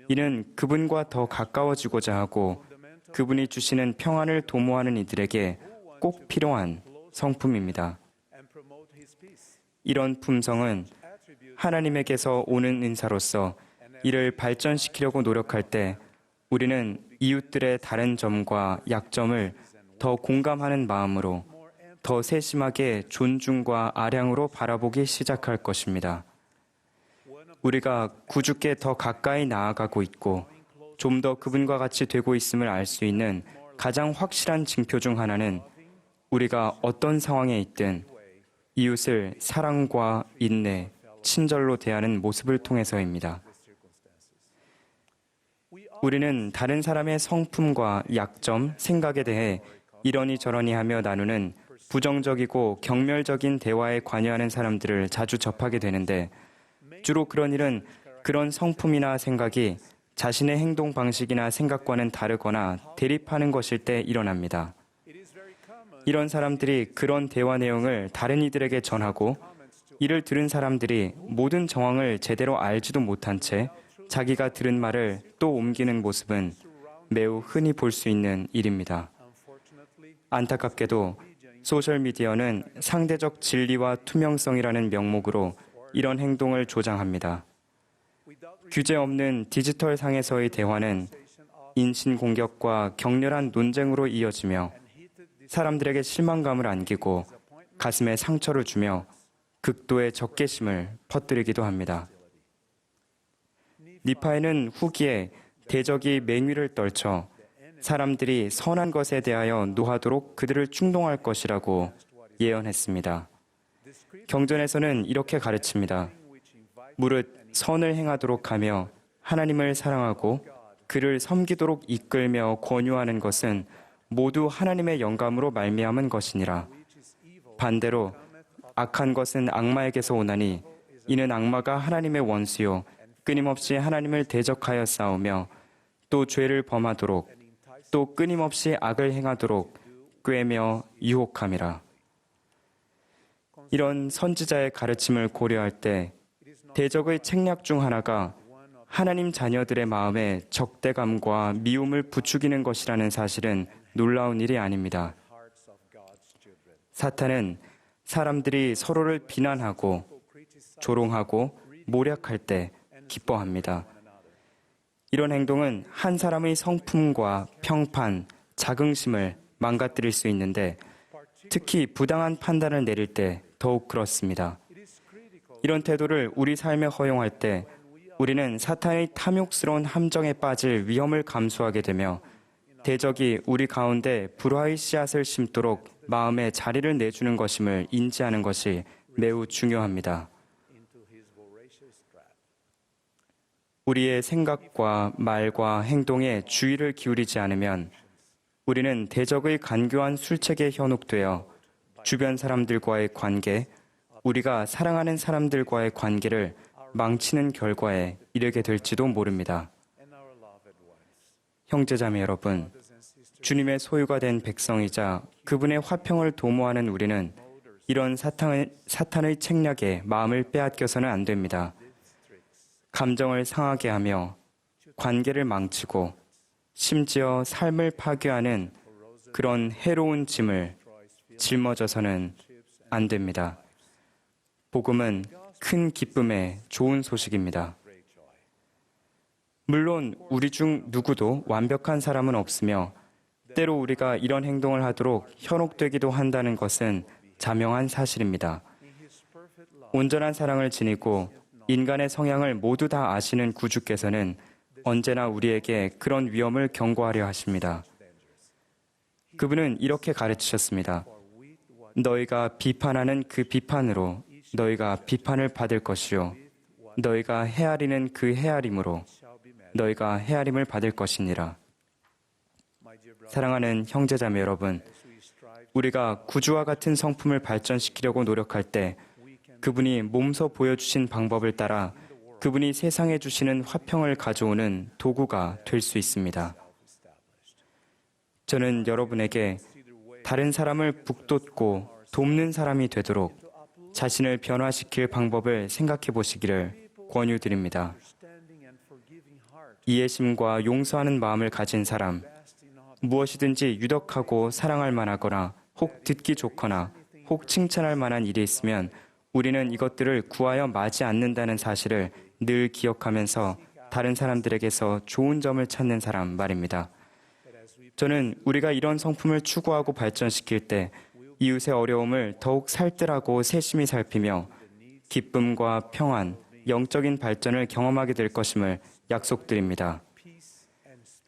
이는 그분과 더 가까워지고자 하고 그분이 주시는 평안을 도모하는 이들에게 꼭 필요한 성품입니다. 이런 품성은 하나님에게서 오는 은사로서 이를 발전시키려고 노력할 때 우리는 이웃들의 다른 점과 약점을 더 공감하는 마음으로 더 세심하게 존중과 아량으로 바라보기 시작할 것입니다. 우리가 구주께 더 가까이 나아가고 있고 좀 더 그분과 같이 되고 있음을 알 수 있는 가장 확실한 징표 중 하나는 우리가 어떤 상황에 있든 이웃을 사랑과 인내, 친절로 대하는 모습을 통해서입니다. 우리는 다른 사람의 성품과 약점, 생각에 대해 이러니 저러니 하며 나누는 부정적이고 경멸적인 대화에 관여하는 사람들을 자주 접하게 되는데 주로 그런 일은 그런 성품이나 생각이 자신의 행동 방식이나 생각과는 다르거나 대립하는 것일 때 일어납니다. 이런 사람들이 그런 대화 내용을 다른 이들에게 전하고 이를 들은 사람들이 모든 정황을 제대로 알지도 못한 채 자기가 들은 말을 또 옮기는 모습은 매우 흔히 볼 수 있는 일입니다. 안타깝게도 소셜미디어는 상대적 진리와 투명성이라는 명목으로 이런 행동을 조장합니다. 규제 없는 디지털 상에서의 대화는 인신공격과 격렬한 논쟁으로 이어지며 사람들에게 실망감을 안기고 가슴에 상처를 주며 극도의 적개심을 퍼뜨리기도 합니다. 니파에는 후기에 대적이 맹위를 떨쳐 사람들이 선한 것에 대하여 노하도록 그들을 충동할 것이라고 예언했습니다. 경전에서는 이렇게 가르칩니다. 무릇 선을 행하도록 하며 하나님을 사랑하고 그를 섬기도록 이끌며 권유하는 것은 모두 하나님의 영감으로 말미암은 것이니라. 반대로 악한 것은 악마에게서 오나니 이는 악마가 하나님의 원수요 끊임없이 하나님을 대적하여 싸우며 또 죄를 범하도록 또 끊임없이 악을 행하도록 꾀며 유혹함이라. 이런 선지자의 가르침을 고려할 때 대적의 책략 중 하나가 하나님 자녀들의 마음에 적대감과 미움을 부추기는 것이라는 사실은 놀라운 일이 아닙니다. 사탄은 사람들이 서로를 비난하고 조롱하고 모략할 때 기뻐합니다. 이런 행동은 한 사람의 성품과 평판, 자긍심을 망가뜨릴 수 있는데 특히 부당한 판단을 내릴 때 더욱 그렇습니다. 이런 태도를 우리 삶에 허용할 때 우리는 사탄의 탐욕스러운 함정에 빠질 위험을 감수하게 되며 대적이 우리 가운데 불화의 씨앗을 심도록 마음에 자리를 내주는 것임을 인지하는 것이 매우 중요합니다. 우리의 생각과 말과 행동에 주의를 기울이지 않으면 우리는 대적의 간교한 술책에 현혹되어 주변 사람들과의 관계, 우리가 사랑하는 사람들과의 관계를 망치는 결과에 이르게 될지도 모릅니다. 형제자매 여러분, 주님의 소유가 된 백성이자 그분의 화평을 도모하는 우리는 이런 사탄의 책략에 마음을 빼앗겨서는 안 됩니다. 감정을 상하게 하며 관계를 망치고 심지어 삶을 파괴하는 그런 해로운 짐을 짊어져서는 안 됩니다. 복음은 큰 기쁨의 좋은 소식입니다. 물론 우리 중 누구도 완벽한 사람은 없으며 때로 우리가 이런 행동을 하도록 현혹되기도 한다는 것은 자명한 사실입니다. 온전한 사랑을 지니고 인간의 성향을 모두 다 아시는 구주께서는 언제나 우리에게 그런 위험을 경고하려 하십니다. 그분은 이렇게 가르치셨습니다. 너희가 비판하는 그 비판으로 너희가 비판을 받을 것이요 너희가 헤아리는 그 헤아림으로 너희가 헤아림을 받을 것이니라. 사랑하는 형제자매 여러분, 우리가 구주와 같은 성품을 발전시키려고 노력할 때 그분이 몸소 보여주신 방법을 따라 그분이 세상에 주시는 화평을 가져오는 도구가 될 수 있습니다. 저는 여러분에게 다른 사람을 북돋고 돕는 사람이 되도록 자신을 변화시킬 방법을 생각해 보시기를 권유드립니다. 이해심과 용서하는 마음을 가진 사람, 무엇이든지 유덕하고 사랑할 만하거나 혹 듣기 좋거나 혹 칭찬할 만한 일이 있으면 우리는 이것들을 구하여 마지 않는다는 사실을 늘 기억하면서 다른 사람들에게서 좋은 점을 찾는 사람 말입니다. 저는 우리가 이런 성품을 추구하고 발전시킬 때 이웃의 어려움을 더욱 살뜰하고 세심히 살피며 기쁨과 평안, 영적인 발전을 경험하게 될 것임을 약속드립니다.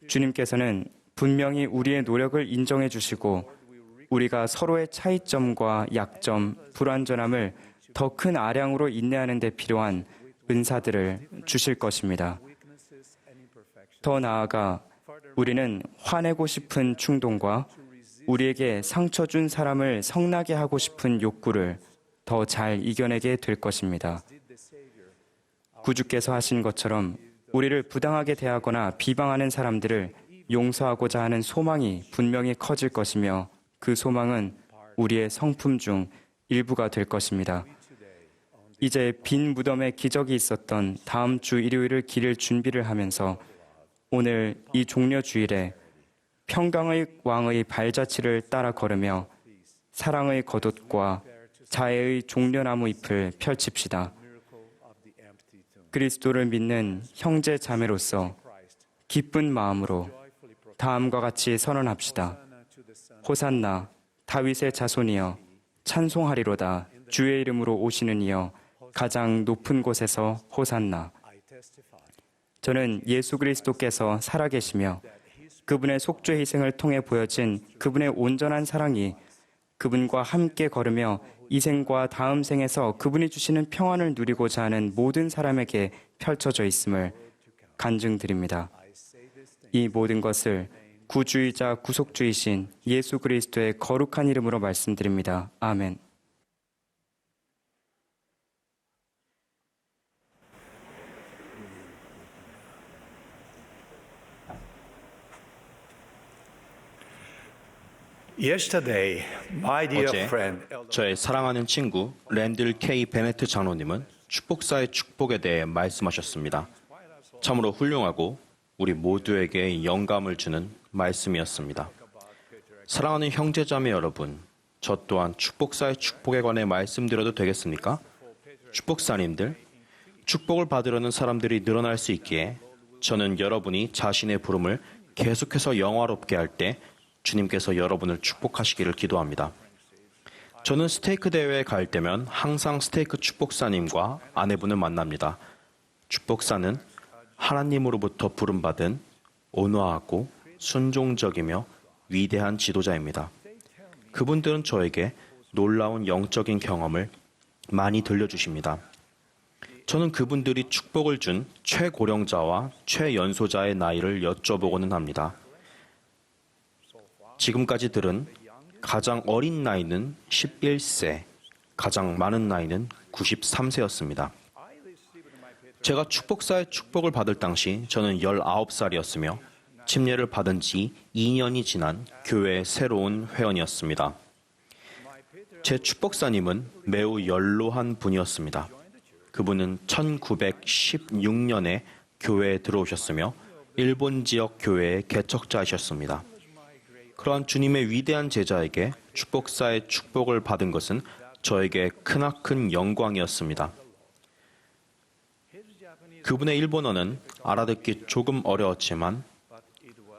주님께서는 분명히 우리의 노력을 인정해 주시고 우리가 서로의 차이점과 약점, 불완전함을 더 큰 아량으로 인내하는 데 필요한 은사들을 주실 것입니다. 더 나아가 우리는 화내고 싶은 충동과 우리에게 상처 준 사람을 성나게 하고 싶은 욕구를 더 잘 이겨내게 될 것입니다. 구주께서 하신 것처럼 우리를 부당하게 대하거나 비방하는 사람들을 용서하고자 하는 소망이 분명히 커질 것이며 그 소망은 우리의 성품 중 일부가 될 것입니다. 이제 빈 무덤에 기적이 있었던 다음 주 일요일을 기릴 준비를 하면서 오늘 이 종려 주일에 평강의 왕의 발자취를 따라 걸으며 사랑의 겉옷과 자애의 종려나무 잎을 펼칩시다. 그리스도를 믿는 형제 자매로서 기쁜 마음으로 다음과 같이 선언합시다. 호산나 다윗의 자손이여 찬송하리로다. 주의 이름으로 오시는 이여 가장 높은 곳에서 호산나. 저는 예수 그리스도께서 살아계시며 그분의 속죄 희생을 통해 보여진 그분의 온전한 사랑이 그분과 함께 걸으며 이 생과 다음 생에서 그분이 주시는 평안을 누리고자 하는 모든 사람에게 펼쳐져 있음을 간증드립니다. 이 모든 것을 구주이자 구속주이신 예수 그리스도의 거룩한 이름으로 말씀드립니다. 아멘. Yesterday, my dear 어제 friend, 저의 사랑하는 친구 랜들 K 베네트 장로님은 축복사의 축복에 대해 말씀하셨습니다. 참으로 훌륭하고 우리 모두에게 영감을 주는 말씀이었습니다. 사랑하는 형제자매 여러분, 저 또한 축복사의 축복에 관해 말씀드려도 되겠습니까? 축복사님들, 축복을 받으려는 사람들이 늘어날 수 있기에 저는 여러분이 자신의 부름을 계속해서 영화롭게 할 때 주님께서 여러분을 축복하시기를 기도합니다. 저는 스테이크 대회에 갈 때면 항상 스테이크 축복사님과 아내분을 만납니다. 축복사는 하나님으로부터 부름받은 온화하고 순종적이며 위대한 지도자입니다. 그분들은 저에게 놀라운 영적인 경험을 많이 들려주십니다. 저는 그분들이 축복을 준 최고령자와 최연소자의 나이를 여쭤보고는 합니다. 지금까지 들은 가장 어린 나이는 11세, 가장 많은 나이는 93세였습니다. 제가 축복사의 축복을 받을 당시 저는 19살이었으며 침례를 받은 지 2년이 지난 교회의 새로운 회원이었습니다. 제 축복사님은 매우 연로한 분이었습니다. 그분은 1916년에 교회에 들어오셨으며 일본 지역 교회의 개척자이셨습니다. 그러한 주님의 위대한 제자에게 축복사의 축복을 받은 것은 저에게 크나큰 영광이었습니다. 그분의 일본어는 알아듣기 조금 어려웠지만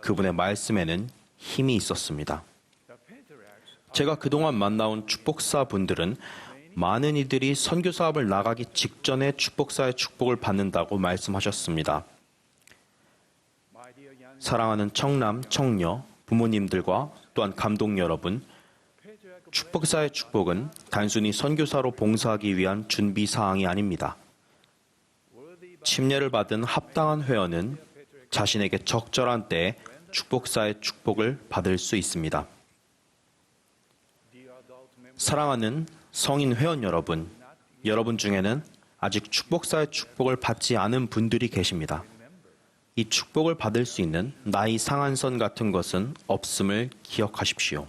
그분의 말씀에는 힘이 있었습니다. 제가 그동안 만나온 축복사 분들은 많은 이들이 선교 사업을 나가기 직전에 축복사의 축복을 받는다고 말씀하셨습니다. 사랑하는 청남, 청녀, 부모님들과 또한 감독 여러분, 축복사의 축복은 단순히 선교사로 봉사하기 위한 준비 사항이 아닙니다. 침례를 받은 합당한 회원은 자신에게 적절한 때에 축복사의 축복을 받을 수 있습니다. 사랑하는 성인 회원 여러분, 여러분 중에는 아직 축복사의 축복을 받지 않은 분들이 계십니다. 이 축복을 받을 수 있는 나이 상한선 같은 것은 없음을 기억하십시오.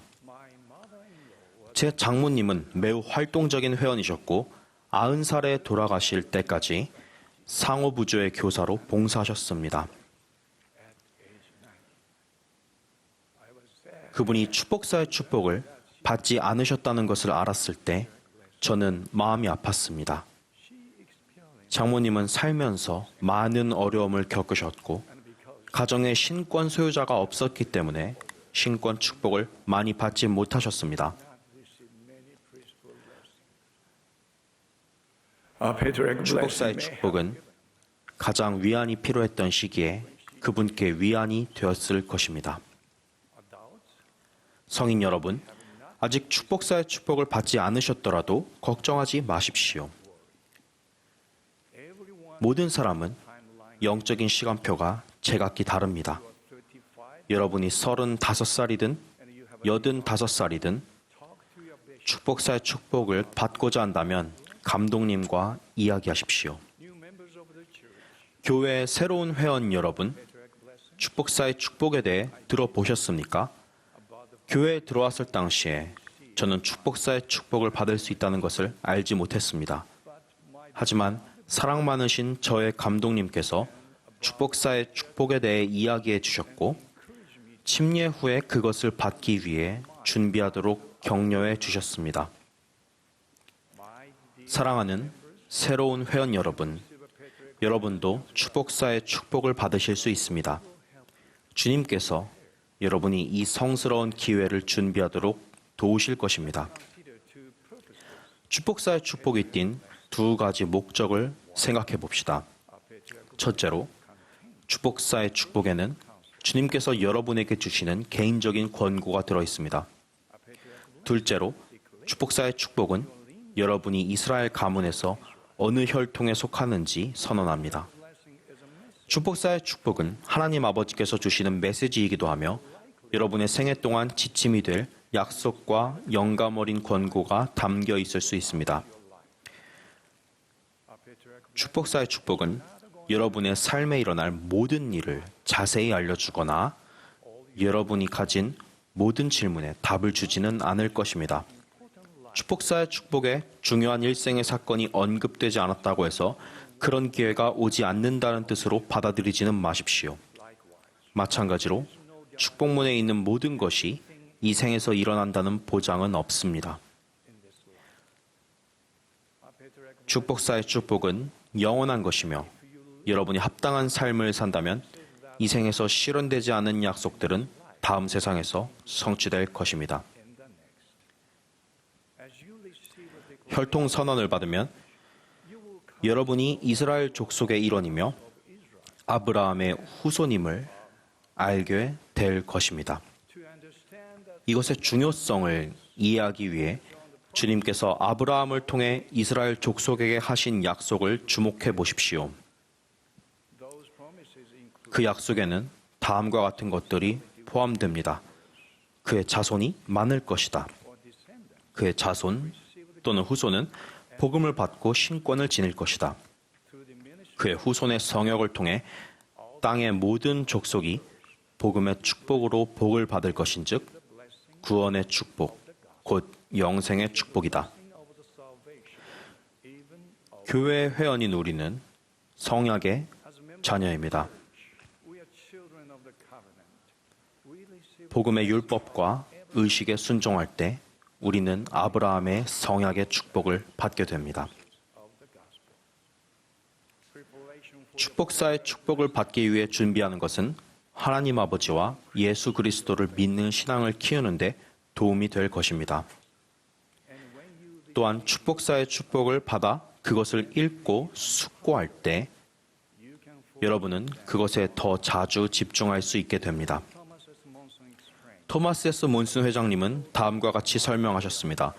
제 장모님은 매우 활동적인 회원이셨고 90살에 돌아가실 때까지 상호부조의 교사로 봉사하셨습니다. 그분이 축복사의 축복을 받지 않으셨다는 것을 알았을 때 저는 마음이 아팠습니다. 장모님은 살면서 많은 어려움을 겪으셨고 가정에 신권 소유자가 없었기 때문에 신권 축복을 많이 받지 못하셨습니다. 축복사의 축복은 가장 위안이 필요했던 시기에 그분께 위안이 되었을 것입니다. 성인 여러분, 아직 축복사의 축복을 받지 않으셨더라도 걱정하지 마십시오. 모든 사람은 영적인 시간표가 제각기 다릅니다. 여러분이 35살이든 85살이든 축복사의 축복을 받고자 한다면 감독님과 이야기하십시오. 교회의 새로운 회원 여러분, 축복사의 축복에 대해 들어보셨습니까? 교회에 들어왔을 당시에 저는 축복사의 축복을 받을 수 있다는 것을 알지 못했습니다. 하지만 사랑 많으신 저의 감독님께서 축복사의 축복에 대해 이야기해 주셨고 침례 후에 그것을 받기 위해 준비하도록 격려해 주셨습니다. 사랑하는 새로운 회원 여러분, 여러분도 축복사의 축복을 받으실 수 있습니다. 주님께서 여러분이 이 성스러운 기회를 준비하도록 도우실 것입니다. 축복사의 축복이 띤 두 가지 목적을 생각해 봅시다. 첫째로, 축복사의 축복에는 주님께서 여러분에게 주시는 개인적인 권고가 들어 있습니다. 둘째로, 축복사의 축복은 여러분이 이스라엘 가문에서 어느 혈통에 속하는지 선언합니다. 축복사의 축복은 하나님 아버지께서 주시는 메시지이기도 하며 여러분의 생애 동안 지침이 될 약속과 영감 어린 권고가 담겨 있을 수 있습니다. 축복사의 축복은 여러분의 삶에 일어날 모든 일을 자세히 알려주거나 여러분이 가진 모든 질문에 답을 주지는 않을 것입니다. 축복사의 축복에 중요한 일생의 사건이 언급되지 않았다고 해서 그런 기회가 오지 않는다는 뜻으로 받아들이지는 마십시오. 마찬가지로 축복문에 있는 모든 것이 이 생에서 일어난다는 보장은 없습니다. 축복사의 축복은 영원한 것이며 여러분이 합당한 삶을 산다면 이 생에서 실현되지 않은 약속들은 다음 세상에서 성취될 것입니다. 혈통 선언을 받으면 여러분이 이스라엘 족속의 일원이며 아브라함의 후손임을 알게 될 것입니다. 이것의 중요성을 이해하기 위해 주님께서 아브라함을 통해 이스라엘 족속에게 하신 약속을 주목해 보십시오. 그 약속에는 다음과 같은 것들이 포함됩니다. 그의 자손이 많을 것이다. 그의 자손 또는 후손은 복음을 받고 신권을 지닐 것이다. 그의 후손의 성역을 통해 땅의 모든 족속이 복음의 축복으로 복을 받을 것인즉 구원의 축복, 곧 영생의 축복이다. 교회 회원인 우리는 성약의 자녀입니다. 복음의 율법과 의식에 순종할 때 우리는 아브라함의 성약의 축복을 받게 됩니다. 축복사의 축복을 받기 위해 준비하는 것은 하나님 아버지와 예수 그리스도를 믿는 신앙을 키우는데 도움이 될 것입니다. 또한 축복사의 축복을 받아 그것을 읽고 숙고할 때 여러분은 그것에 더 자주 집중할 수 있게 됩니다. 토마스 S. 몬슨 회장님은 다음과 같이 설명하셨습니다.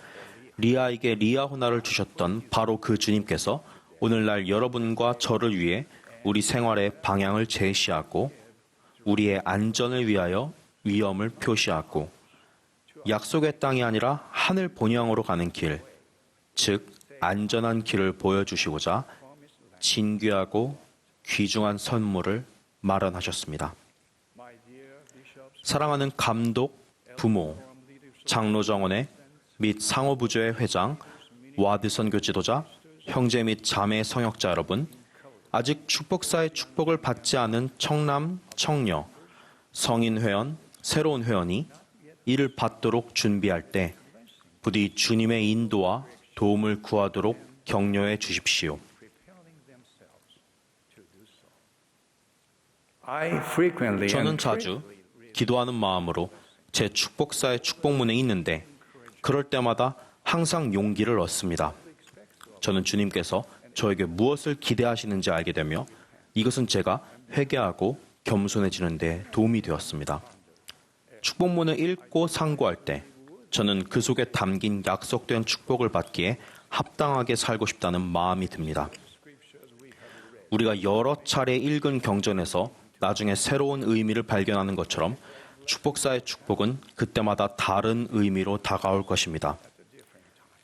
리아에게 리아호나를 주셨던 바로 그 주님께서 오늘날 여러분과 저를 위해 우리 생활의 방향을 제시하고 우리의 안전을 위하여 위험을 표시하고 약속의 땅이 아니라 하늘 본향으로 가는 길, 즉 안전한 길을 보여주시고자 진귀하고 귀중한 선물을 마련하셨습니다. 사랑하는 감독, 부모, 장로 정원회 및 상호부조회 회장, 와드 선교 지도자, 형제 및 자매 성역자 여러분, 아직 축복사의 축복을 받지 않은 청남, 청녀, 성인 회원, 새로운 회원이 이를 받도록 준비할 때 부디 주님의 인도와 도움을 구하도록 격려해 주십시오. 저는 자주 기도하는 마음으로 제 축복사의 축복문에 있는데 그럴 때마다 항상 용기를 얻습니다. 저는 주님께서 저에게 무엇을 기대하시는지 알게 되며 이것은 제가 회개하고 겸손해지는 데 도움이 되었습니다. 축복문을 읽고 상고할 때 저는 그 속에 담긴 약속된 축복을 받기에 합당하게 살고 싶다는 마음이 듭니다. 우리가 여러 차례 읽은 경전에서 나중에 새로운 의미를 발견하는 것처럼 축복사의 축복은 그때마다 다른 의미로 다가올 것입니다.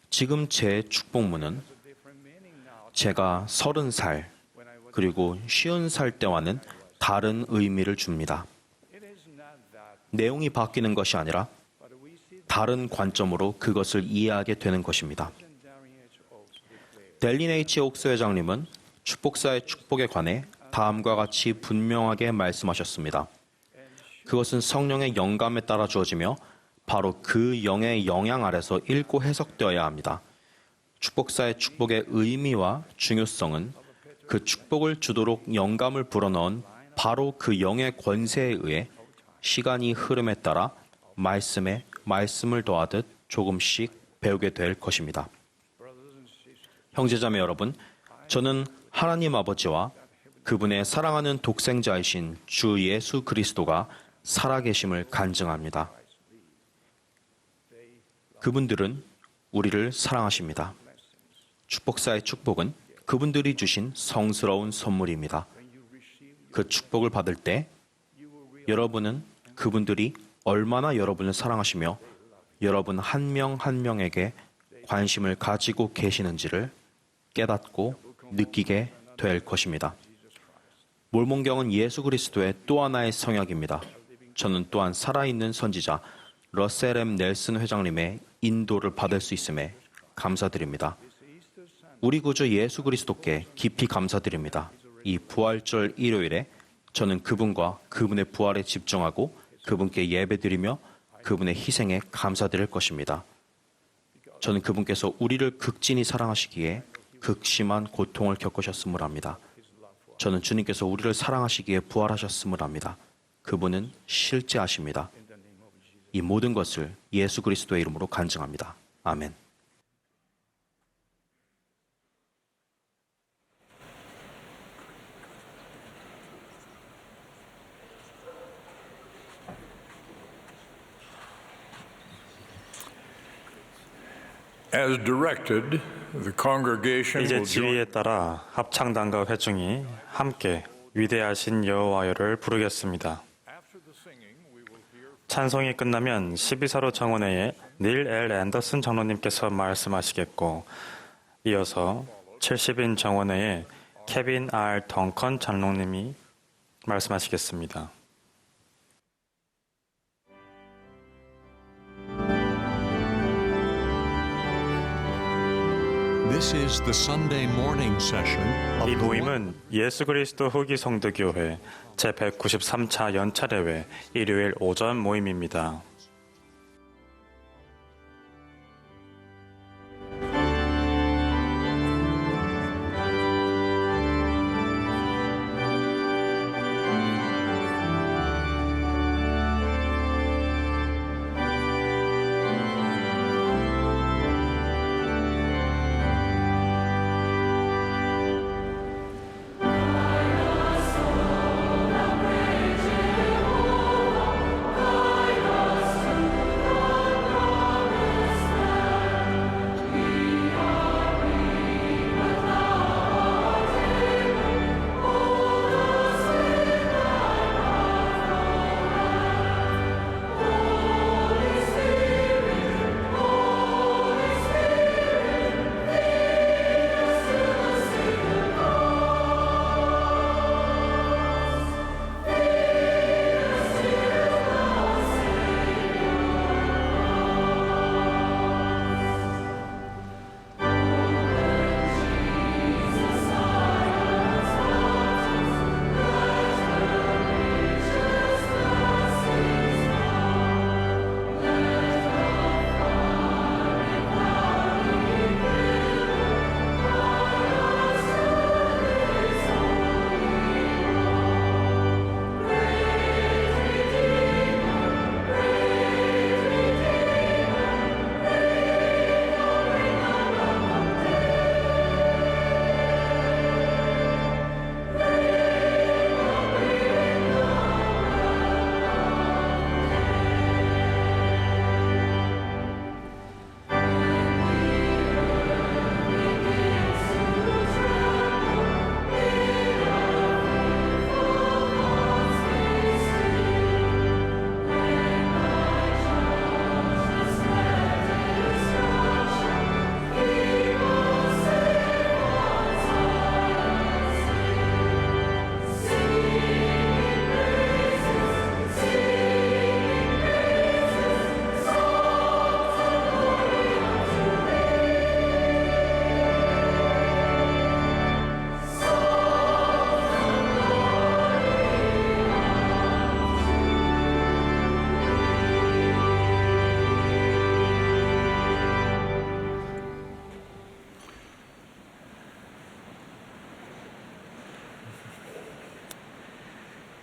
지금 제 축복문은 제가 30살 그리고 50살 때와는 다른 의미를 줍니다. 내용이 바뀌는 것이 아니라 다른 관점으로 그것을 이해하게 되는 것입니다. 델린 H. 옥스 회장님은 축복사의 축복에 관해 다음과 같이 분명하게 말씀하셨습니다. 그것은 성령의 영감에 따라 주어지며 바로 그 영의 영향 아래서 읽고 해석되어야 합니다. 축복사의 축복의 의미와 중요성은 그 축복을 주도록 영감을 불어넣은 바로 그 영의 권세에 의해 시간이 흐름에 따라 말씀에 말씀을 더하듯 조금씩 배우게 될 것입니다. 형제자매 여러분, 저는 하나님 아버지와 그분의 사랑하는 독생자이신 주 예수 그리스도가 살아계심을 간증합니다. 그분들은 우리를 사랑하십니다. 축복사의 축복은 그분들이 주신 성스러운 선물입니다. 그 축복을 받을 때 여러분은 그분들이 얼마나 여러분을 사랑하시며 여러분 한 명 한 명에게 관심을 가지고 계시는지를 깨닫고 느끼게 될 것입니다. 몰몬경은 예수 그리스도의 또 하나의 성역입니다. 저는 또한 살아있는 선지자 러셀 M. 넬슨 회장님의 인도를 받을 수 있음에 감사드립니다. 우리 구주 예수 그리스도께 깊이 감사드립니다. 이 부활절 일요일에 저는 그분과 그분의 부활에 집중하고 그분께 예배드리며 그분의 희생에 감사드릴 것입니다. 저는 그분께서 우리를 극진히 사랑하시기에 극심한 고통을 겪으셨음을 압니다. 저는 주님께서 우리를 사랑하시기에 부활하셨음을 압니다. 그분은 실제하십니다. 이 모든 것을 예수 그리스도의 이름으로 간증합니다. 아멘. As directed, the congregation 이제 will join 지휘에 따라 합창단과 회중이 함께 위대하신 여호와여를 부르겠습니다. 찬송이 끝나면 12사로 정원회의 닐 L. 앤더슨 장로님께서 말씀하시겠고 이어서 70인 정원회의 케빈 R. 덩컨 장로님이 말씀하시겠습니다. This is the Sunday morning session of 이 the 모임은 예수 그리스도 후기 성도교회 제193차 연차대회 일요일 오전 모임입니다.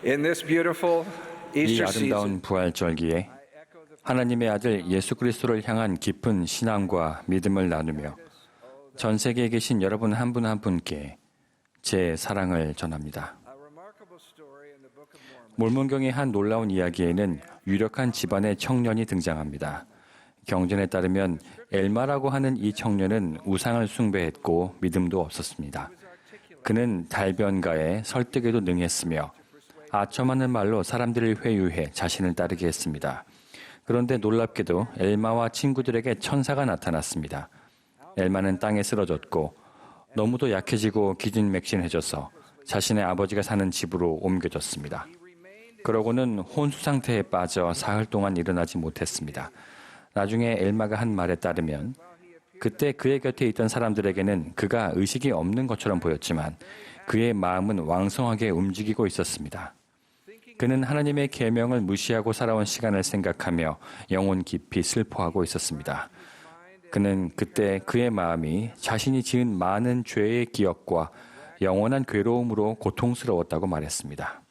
In this beautiful 이 Easter 아름다운 season, 부활절기에 하나님의 아들 예수 그리스도를 향한 깊은 신앙과 믿음을 나누며 전 세계에 계신 여러분 한 분 한 분께 제 사랑을 전합니다. 몰몬경의 한 놀라운 이야기에는 유력한 집안의 청년이 등장합니다. 경전에 따르면 엘마라고 하는 이 청년은 우상을 숭배했고 믿음도 없었습니다. 그는 달변가에 설득에도 능했으며 아첨하는 말로 사람들을 회유해 자신을 따르게 했습니다. 그런데 놀랍게도 엘마와 친구들에게 천사가 나타났습니다. 엘마는 땅에 쓰러졌고 너무도 약해지고 기진맥진해져서 자신의 아버지가 사는 집으로 옮겨졌습니다. 그러고는 혼수 상태에 빠져 사흘 동안 일어나지 못했습니다. 나중에 엘마가 한 말에 따르면 그때 그의 곁에 있던 사람들에게는 그가 의식이 없는 것처럼 보였지만 그의 마음은 왕성하게 움직이고 있었습니다. 그는 하나님의 계명을 무시하고 살아온 시간을 생각하며 영혼 깊이 슬퍼하고 있었습니다. 그는 그때 그의 마음이 자신이 지은 많은 죄의 기억과 영원한 괴로움으로 고통스러웠다고 말했습니다.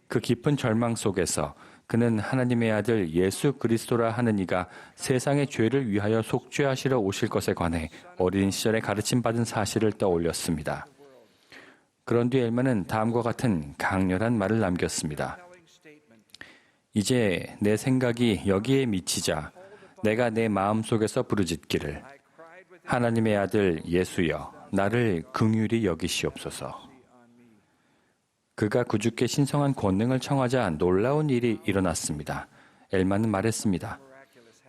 그 깊은 절망 속에서 그는 하나님의 아들 예수 그리스도라 하는 이가 세상의 죄를 위하여 속죄하시러 오실 것에 관해 어린 시절에 가르침받은 사실을 떠올렸습니다. 그런 뒤 엘마는 다음과 같은 강렬한 말을 남겼습니다. 이제 내 생각이 여기에 미치자 내가 내 마음속에서 부르짖기를 하나님의 아들 예수여 나를 긍휼히 여기시옵소서. 그가 구주께 신성한 권능을 청하자 놀라운 일이 일어났습니다. 엘마는 말했습니다.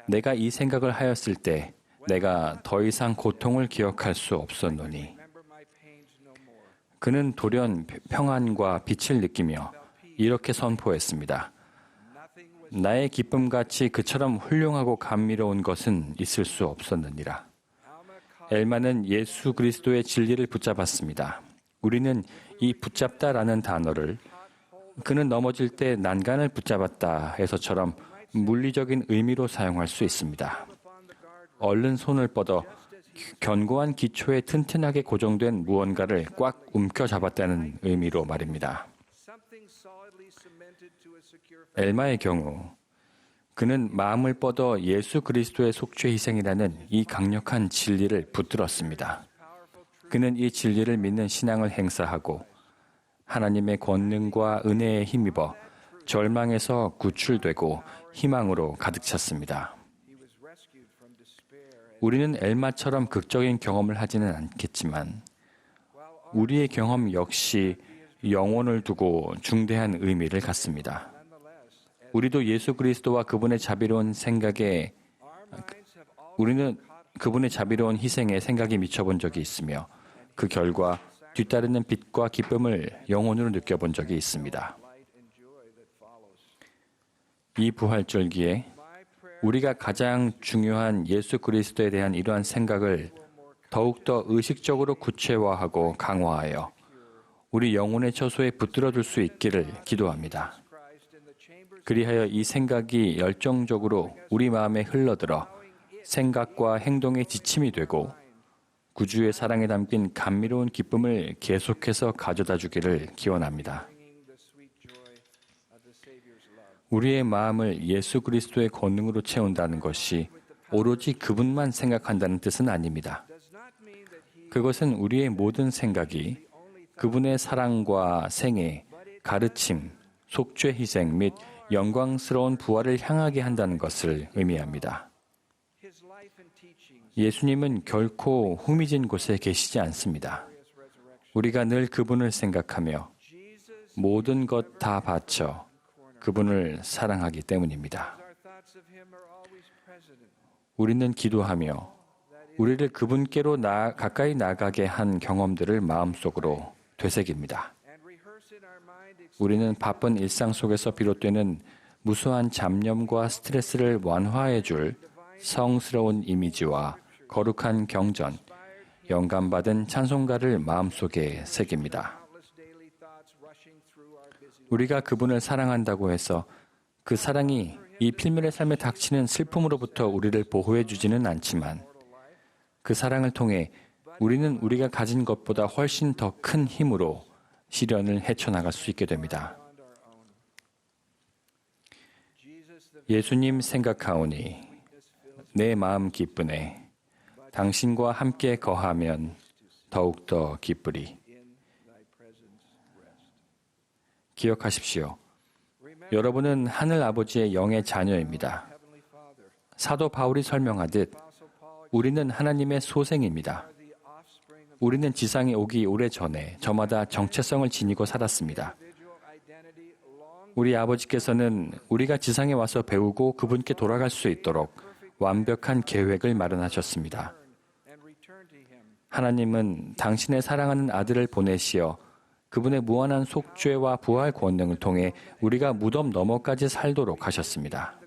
내가 이 생각을 하였을 때 내가 더 이상 고통을 기억할 수 없었노니. 그는 돌연 평안과 빛을 느끼며 이렇게 선포했습니다. 나의 기쁨같이 그처럼 훌륭하고 감미로운 것은 있을 수 없었느니라. 엘마는 예수 그리스도의 진리를 붙잡았습니다. 우리는 이 붙잡다라는 단어를 그는 넘어질 때 난간을 붙잡았다에서처럼 물리적인 의미로 사용할 수 있습니다. 얼른 손을 뻗어 견고한 기초에 튼튼하게 고정된 무언가를 꽉 움켜잡았다는 의미로 말입니다. 엘마의 경우 그는 마음을 뻗어 예수 그리스도의 속죄 희생이라는 이 강력한 진리를 붙들었습니다. 그는 이 진리를 믿는 신앙을 행사하고 하나님의 권능과 은혜에 힘입어 절망에서 구출되고 희망으로 가득 찼습니다. 우리는 엘마처럼 극적인 경험을 하지는 않겠지만 우리의 경험 역시 영혼을 두고 중대한 의미를 갖습니다. 우리도 예수 그리스도와 그분의 자비로운 희생에 생각이 미쳐본 적이 있으며 그 결과 뒤따르는 빛과 기쁨을 영혼으로 느껴본 적이 있습니다. 이 부활절기에 우리가 가장 중요한 예수 그리스도에 대한 이러한 생각을 더욱더 의식적으로 구체화하고 강화하여 우리 영혼의 처소에 붙들어둘 수 있기를 기도합니다. 그리하여 이 생각이 열정적으로 우리 마음에 흘러들어 생각과 행동의 지침이 되고 구주의 사랑에 담긴 감미로운 기쁨을 계속해서 가져다 주기를 기원합니다. 우리의 마음을 예수 그리스도의 권능으로 채운다는 것이 오로지 그분만 생각한다는 뜻은 아닙니다. 그것은 우리의 모든 생각이 그분의 사랑과 생애, 가르침, 속죄 희생 및 영광스러운 부활을 향하게 한다는 것을 의미합니다. 예수님은 결코 후미진 곳에 계시지 않습니다. 우리가 늘 그분을 생각하며 모든 것 다 바쳐 그분을 사랑하기 때문입니다. 우리는 기도하며 우리를 그분께로 가까이 나가게 한 경험들을 마음속으로 되새깁니다. 우리는 바쁜 일상 속에서 비롯되는 무수한 잡념과 스트레스를 완화해 줄 성스러운 이미지와 거룩한 경전, 영감받은 찬송가를 마음속에 새깁니다. 우리가 그분을 사랑한다고 해서 그 사랑이 이 필면의 삶에 닥치는 슬픔으로부터 우리를 보호해 주지는 않지만 그 사랑을 통해 우리는 우리가 가진 것보다 훨씬 더 큰 힘으로 시련을 헤쳐나갈 수 있게 됩니다. 예수님 생각하오니 내 마음 기쁘네. 당신과 함께 거하면 더욱더 기쁘리. 기억하십시오. 여러분은 하늘 아버지의 영의 자녀입니다. 사도 바울이 설명하듯 우리는 하나님의 소생입니다. 우리는 지상에 오기 오래전에 저마다 정체성을 지니고 살았습니다. 우리 아버지께서는 우리가 지상에 와서 배우고 그분께 돌아갈 수 있도록 완벽한 계획을 마련하셨습니다. 하나님은 당신의 사랑하는 아들을 보내시어 그분의 무한한 속죄와 부활 권능을 통해 우리가 무덤 너머까지 살도록 하셨습니다.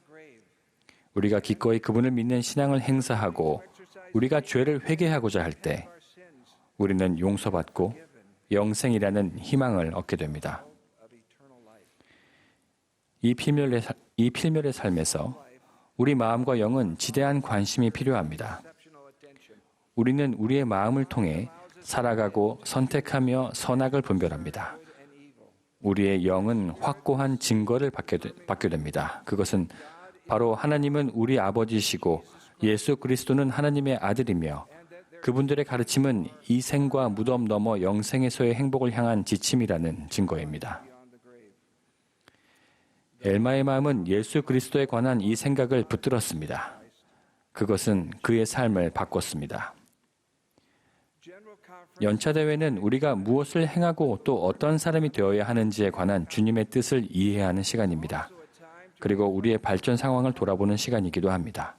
우리가 기꺼이 그분을 믿는 신앙을 행사하고 우리가 죄를 회개하고자 할 때 우리는 용서받고 영생이라는 희망을 얻게 됩니다. 이 필멸의 삶에서 우리 마음과 영은 지대한 관심이 필요합니다. 우리는 우리의 마음을 통해 살아가고 선택하며 선악을 분별합니다. 우리의 영은 확고한 증거를 받게 됩니다. 그것은 바로 하나님은 우리 아버지시고 예수 그리스도는 하나님의 아들이며 그분들의 가르침은 이 생과 무덤 넘어 영생에서의 행복을 향한 지침이라는 증거입니다. 엘마의 마음은 예수 그리스도에 관한 이 생각을 붙들었습니다. 그것은 그의 삶을 바꿨습니다. 연차대회는 우리가 무엇을 행하고 또 어떤 사람이 되어야 하는지에 관한 주님의 뜻을 이해하는 시간입니다. 그리고 우리의 발전 상황을 돌아보는 시간이기도 합니다.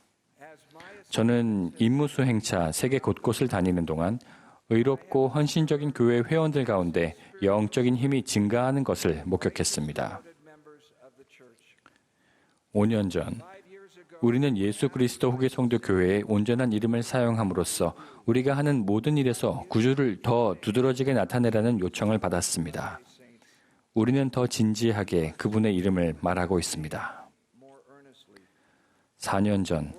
저는 임무수행차 세계 곳곳을 다니는 동안 의롭고 헌신적인 교회 회원들 가운데 영적인 힘이 증가하는 것을 목격했습니다. 5년 전, 우리는 예수 그리스도 후기 성도 교회의 온전한 이름을 사용함으로써 우리가 하는 모든 일에서 구주를 더 두드러지게 나타내라는 요청을 받았습니다. 우리는 더 진지하게 그분의 이름을 말하고 있습니다. 4년 전,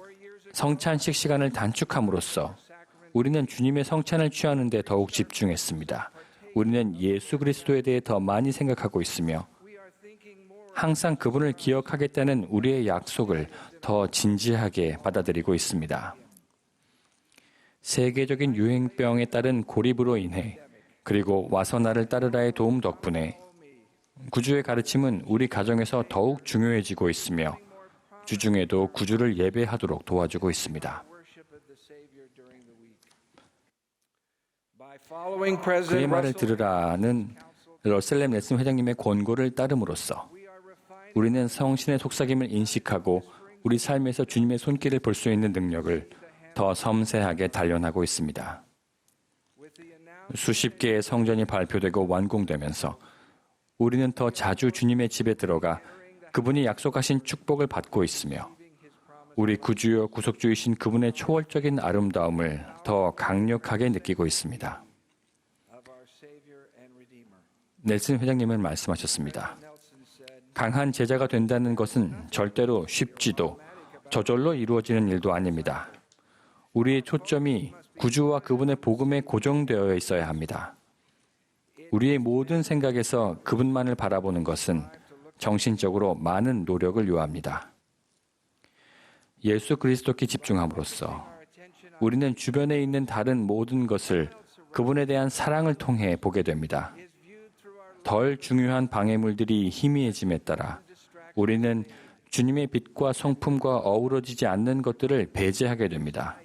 성찬식 시간을 단축함으로써 우리는 주님의 성찬을 취하는 데 더욱 집중했습니다. 우리는 예수 그리스도에 대해 더 많이 생각하고 있으며 항상 그분을 기억하겠다는 우리의 약속을 더 진지하게 받아들이고 있습니다. 세계적인 유행병에 따른 고립으로 인해 그리고 와서 나를 따르라의 도움 덕분에 구주의 가르침은 우리 가정에서 더욱 중요해지고 있으며 주중에도 구주를 예배하도록 도와주고 있습니다. 그의 말을 들으라는 러셀 넬슨 회장님의 권고를 따름으로써 우리는 성신의 속삭임을 인식하고 우리 삶에서 주님의 손길을 볼 수 있는 능력을 더 섬세하게 단련하고 있습니다. 수십 개의 성전이 발표되고 완공되면서 우리는 더 자주 주님의 집에 들어가 그분이 약속하신 축복을 받고 있으며 우리 구주여 구속주이신 그분의 초월적인 아름다움을 더 강력하게 느끼고 있습니다. 넬슨 회장님은 말씀하셨습니다. 강한 제자가 된다는 것은 절대로 쉽지도 저절로 이루어지는 일도 아닙니다. 우리의 초점이 구주와 그분의 복음에 고정되어 있어야 합니다. 우리의 모든 생각에서 그분만을 바라보는 것은 정신적으로 많은 노력을 요합니다. 예수 그리스도께 집중함으로써 우리는 주변에 있는 다른 모든 것을 그분에 대한 사랑을 통해 보게 됩니다. 덜 중요한 방해물들이 희미해짐에 따라 우리는 주님의 빛과 성품과 어우러지지 않는 것들을 배제하게 됩니다.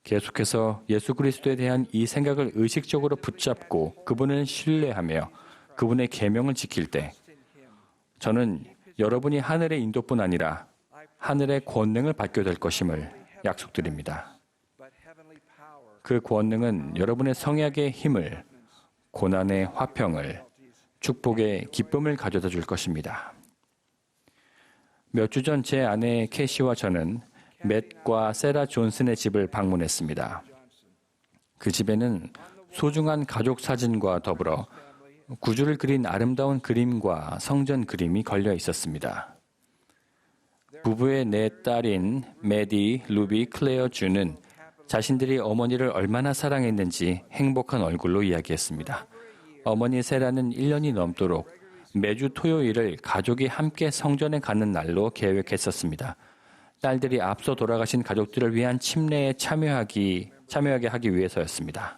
계속해서 예수 그리스도에 대한 이 생각을 의식적으로 붙잡고 그분을 신뢰하며 그분의 계명을 지킬 때 저는 여러분이 하늘의 인도뿐 아니라 하늘의 권능을 받게 될 것임을 약속드립니다. 그 권능은 여러분의 성약의 힘을, 고난의 화평을, 축복의 기쁨을 가져다 줄 것입니다. 몇 주 전 제 아내 캐시와 저는 맷과 세라 존슨의 집을 방문했습니다. 그 집에는 소중한 가족 사진과 더불어 구주를 그린 아름다운 그림과 성전 그림이 걸려 있었습니다. 부부의 네 딸인 메디, 루비, 클레어 주는 자신들이 어머니를 얼마나 사랑했는지 행복한 얼굴로 이야기했습니다. 어머니 세라는 1년이 넘도록 매주 토요일을 가족이 함께 성전에 가는 날로 계획했었습니다. 딸들이 앞서 돌아가신 가족들을 위한 침례에 참여하게 하기 위해서였습니다.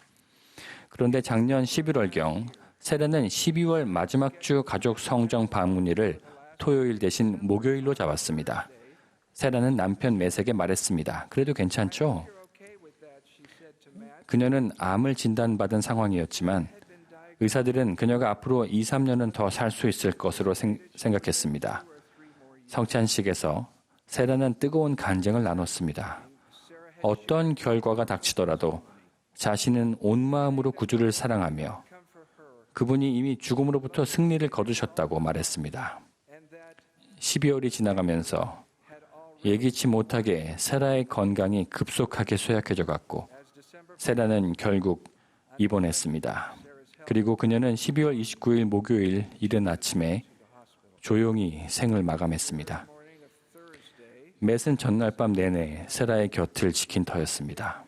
그런데 작년 11월경 세라는 12월 마지막 주 가족 성정 방문일을 토요일 대신 목요일로 잡았습니다. 세라는 남편 매색에 말했습니다. 그래도 괜찮죠? 그녀는 암을 진단받은 상황이었지만 의사들은 그녀가 앞으로 2, 3년은 더 살 수 있을 것으로 생각했습니다. 성찬식에서 세라는 뜨거운 간증을 나눴습니다. 어떤 결과가 닥치더라도 자신은 온 마음으로 구주를 사랑하며 그분이 이미 죽음으로부터 승리를 거두셨다고 말했습니다. 12월이 지나가면서 예기치 못하게 세라의 건강이 급속하게 쇠약해져 갔고 세라는 결국 입원했습니다. 그리고 그녀는 12월 29일 목요일 이른 아침에 조용히 생을 마감했습니다. 맷은 전날 밤 내내 세라의 곁을 지킨 터였습니다.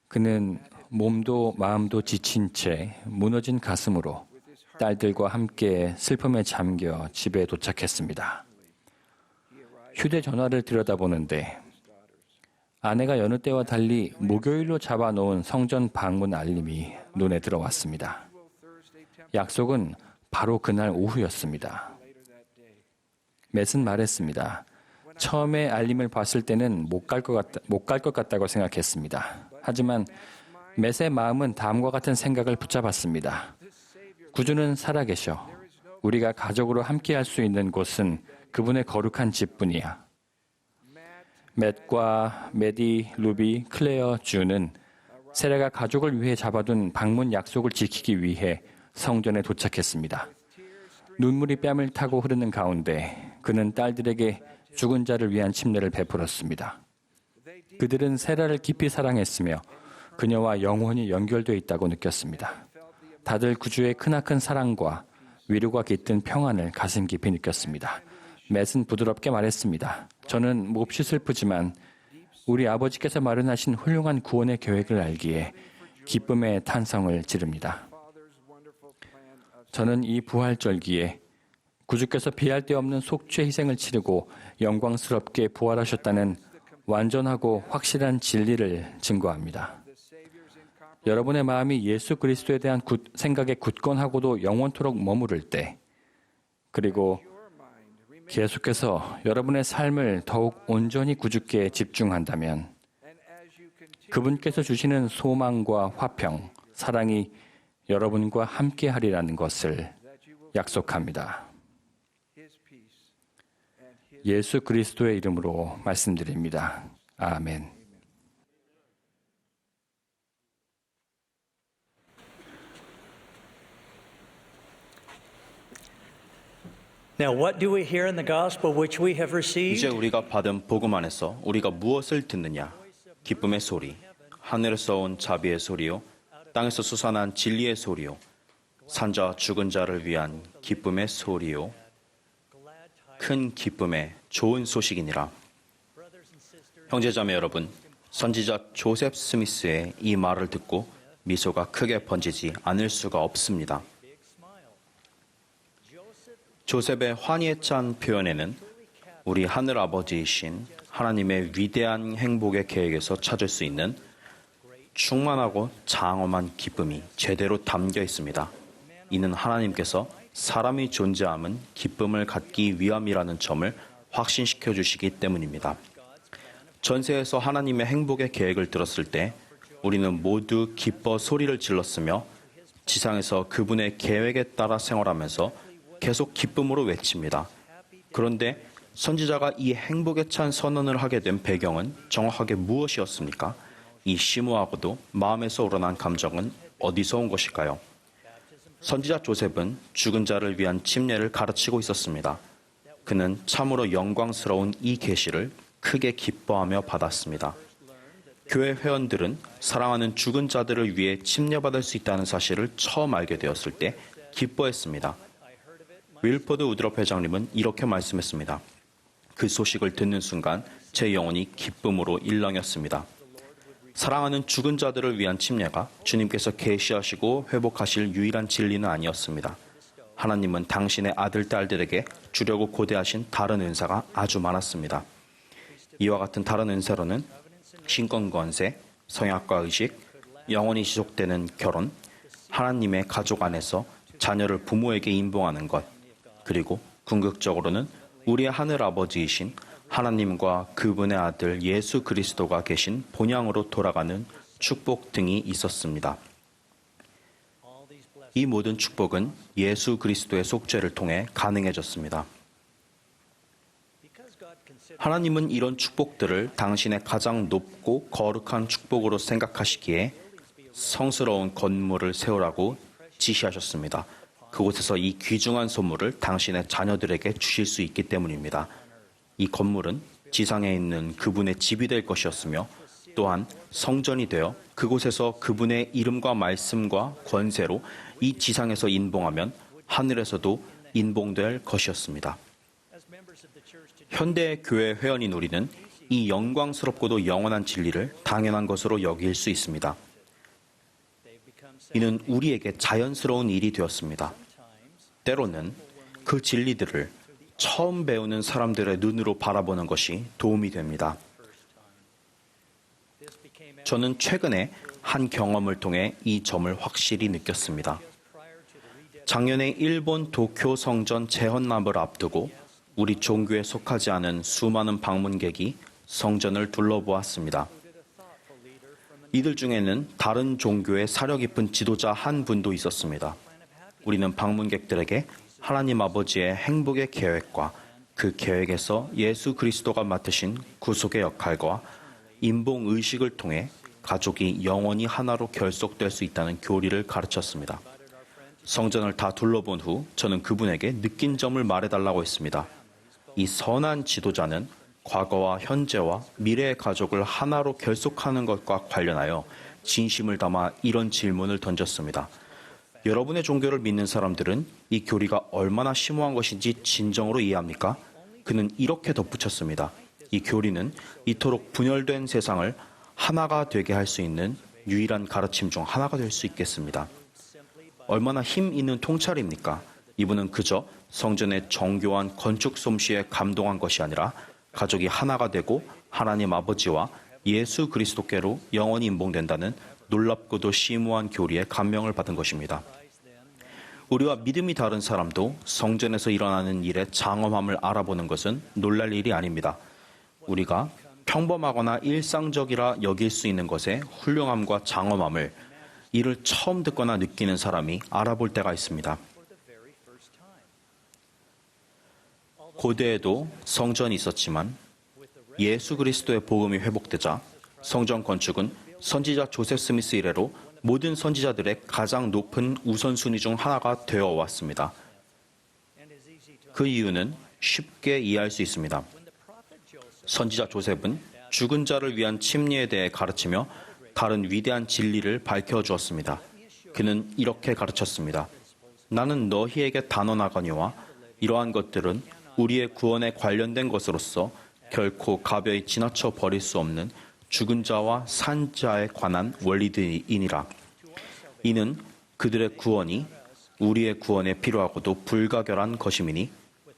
그는 몸도 마음도 지친 채 무너진 가슴으로 딸들과 함께 슬픔에 잠겨 집에 도착했습니다. 휴대전화를 들여다보는데 아내가 여느 때와 달리 목요일로 잡아놓은 성전 방문 알림이 눈에 들어왔습니다. 약속은 바로 그날 오후였습니다. 맷은 말했습니다. 처음에 알림을 봤을 때는 못 갈 것 같다고 생각했습니다. 하지만 맷의 마음은 다음과 같은 생각을 붙잡았습니다. 구주는 살아계셔. 우리가 가족으로 함께할 수 있는 곳은 그분의 거룩한 집뿐이야. 맷과 메디, 루비, 클레어, 주는 세라가 가족을 위해 잡아둔 방문 약속을 지키기 위해 성전에 도착했습니다. 눈물이 뺨을 타고 흐르는 가운데 그는 딸들에게 죽은 자를 위한 침례를 베풀었습니다. 그들은 세라를 깊이 사랑했으며 그녀와 영원히 연결되어 있다고 느꼈습니다. 다들 구주의 크나큰 사랑과 위로가 깃든 평안을 가슴 깊이 느꼈습니다. 맷은 부드럽게 말했습니다. 저는 몹시 슬프지만 우리 아버지께서 마련하신 훌륭한 구원의 계획을 알기에 기쁨의 탄성을 지릅니다. 저는 이 부활절기에 구주께서 비할 데 없는 속죄 희생을 치르고 영광스럽게 부활하셨다는 완전하고 확실한 진리를 증거합니다. 여러분의 마음이 예수 그리스도에 대한 생각에 굳건하고도 영원토록 머무를 때, 그리고 계속해서 여러분의 삶을 더욱 온전히 구주께 집중한다면 그분께서 주시는 소망과 화평, 사랑이 여러분과 함께하리라는 것을 약속합니다. 예수 그리스도의 이름으로 말씀드립니다. 아멘. Now, what do we hear in the gospel which we have received? 이제 우리가 받은 복음 안에서 우리가 무엇을 듣느냐? 기쁨의 소리, 하늘에서 온 자비의 소리요, 땅에서 솟아난 진리의 소리요, 산자와 죽은 자를 위한 기쁨의 소리요, 큰 기쁨의 좋은 소식이니라. 형제자매 여러분, 선지자 조셉 스미스의 이 말을 듣고 미소가 크게 번지지 않을 수가 없습니다. 조셉의 환희에 찬 표현에는 우리 하늘아버지이신 하나님의 위대한 행복의 계획에서 찾을 수 있는 충만하고 장엄한 기쁨이 제대로 담겨 있습니다. 이는 하나님께서 사람이 존재함은 기쁨을 갖기 위함이라는 점을 확신시켜 주시기 때문입니다. 전세에서 하나님의 행복의 계획을 들었을 때 우리는 모두 기뻐 소리를 질렀으며 지상에서 그분의 계획에 따라 생활하면서 계속 기쁨으로 외칩니다. 그런데 선지자가 이 행복에 찬 선언을 하게 된 배경은 정확하게 무엇이었습니까? 이 심오하고도 마음에서 우러난 감정은 어디서 온 것일까요? 선지자 조셉은 죽은 자를 위한 침례를 가르치고 있었습니다. 그는 참으로 영광스러운 이 계시를 크게 기뻐하며 받았습니다. 교회 회원들은 사랑하는 죽은 자들을 위해 침례받을 수 있다는 사실을 처음 알게 되었을 때 기뻐했습니다. 윌포드 우드럽 회장님은 이렇게 말씀했습니다. 그 소식을 듣는 순간 제 영혼이 기쁨으로 일렁였습니다. 사랑하는 죽은 자들을 위한 침례가 주님께서 계시하시고 회복하실 유일한 진리는 아니었습니다. 하나님은 당신의 아들, 딸들에게 주려고 고대하신 다른 은사가 아주 많았습니다. 이와 같은 다른 은사로는 신권 권세, 성약과 의식, 영원히 지속되는 결혼, 하나님의 가족 안에서 자녀를 부모에게 인봉하는 것, 그리고 궁극적으로는 우리의 하늘 아버지이신 하나님과 그분의 아들 예수 그리스도가 계신 본향으로 돌아가는 축복 등이 있었습니다. 이 모든 축복은 예수 그리스도의 속죄를 통해 가능해졌습니다. 하나님은 이런 축복들을 당신의 가장 높고 거룩한 축복으로 생각하시기에 성스러운 건물을 세우라고 지시하셨습니다. 그곳에서 이 귀중한 선물을 당신의 자녀들에게 주실 수 있기 때문입니다. 이 건물은 지상에 있는 그분의 집이 될 것이었으며 또한 성전이 되어 그곳에서 그분의 이름과 말씀과 권세로 이 지상에서 인봉하면 하늘에서도 인봉될 것이었습니다. 현대 교회 회원인 우리는 이 영광스럽고도 영원한 진리를 당연한 것으로 여길 수 있습니다. 이는 우리에게 자연스러운 일이 되었습니다. 때로는 그 진리들을 처음 배우는 사람들의 눈으로 바라보는 것이 도움이 됩니다. 저는 최근에 한 경험을 통해 이 점을 확실히 느꼈습니다. 작년에 일본 도쿄 성전 재헌납을 앞두고 우리 종교에 속하지 않은 수많은 방문객이 성전을 둘러보았습니다. 이들 중에는 다른 종교의 사려 깊은 지도자 한 분도 있었습니다. 우리는 방문객들에게 하나님 아버지의 행복의 계획과 그 계획에서 예수 그리스도가 맡으신 구속의 역할과 인봉 의식을 통해 가족이 영원히 하나로 결속될 수 있다는 교리를 가르쳤습니다. 성전을 다 둘러본 후 저는 그분에게 느낀 점을 말해달라고 했습니다. 이 선한 지도자는 과거와 현재와 미래의 가족을 하나로 결속하는 것과 관련하여 진심을 담아 이런 질문을 던졌습니다. 여러분의 종교를 믿는 사람들은 이 교리가 얼마나 심오한 것인지 진정으로 이해합니까? 그는 이렇게 덧붙였습니다. 이 교리는 이토록 분열된 세상을 하나가 되게 할 수 있는 유일한 가르침 중 하나가 될 수 있겠습니다. 얼마나 힘 있는 통찰입니까? 이분은 그저 성전의 정교한 건축 솜씨에 감동한 것이 아니라 가족이 하나가 되고 하나님 아버지와 예수 그리스도께로 영원히 인봉된다는 놀랍고도 심오한 교리에 감명을 받은 것입니다. 우리와 믿음이 다른 사람도 성전에서 일어나는 일의 장엄함을 알아보는 것은 놀랄 일이 아닙니다. 우리가 평범하거나 일상적이라 여길 수 있는 것의 훌륭함과 장엄함을 이를 처음 듣거나 느끼는 사람이 알아볼 때가 있습니다. 고대에도 성전이 있었지만 예수 그리스도의 복음이 회복되자 성전 건축은 선지자 조셉 스미스 이래로 모든 선지자들의 가장 높은 우선순위 중 하나가 되어 왔습니다. 그 이유는 쉽게 이해할 수 있습니다. 선지자 조셉은 죽은 자를 위한 침례에 대해 가르치며 다른 위대한 진리를 밝혀주었습니다. 그는 이렇게 가르쳤습니다. 나는 너희에게 단언하거니와 이러한 것들은 우리의 구원에 관련된 것으로서 결코 가벼이 지나쳐 버릴 수 없는 죽은 자와 산 자에 관한 원리들이니라. 이는 그들의 구원이 우리의 구원에 필요하고도 불가결한 것임이니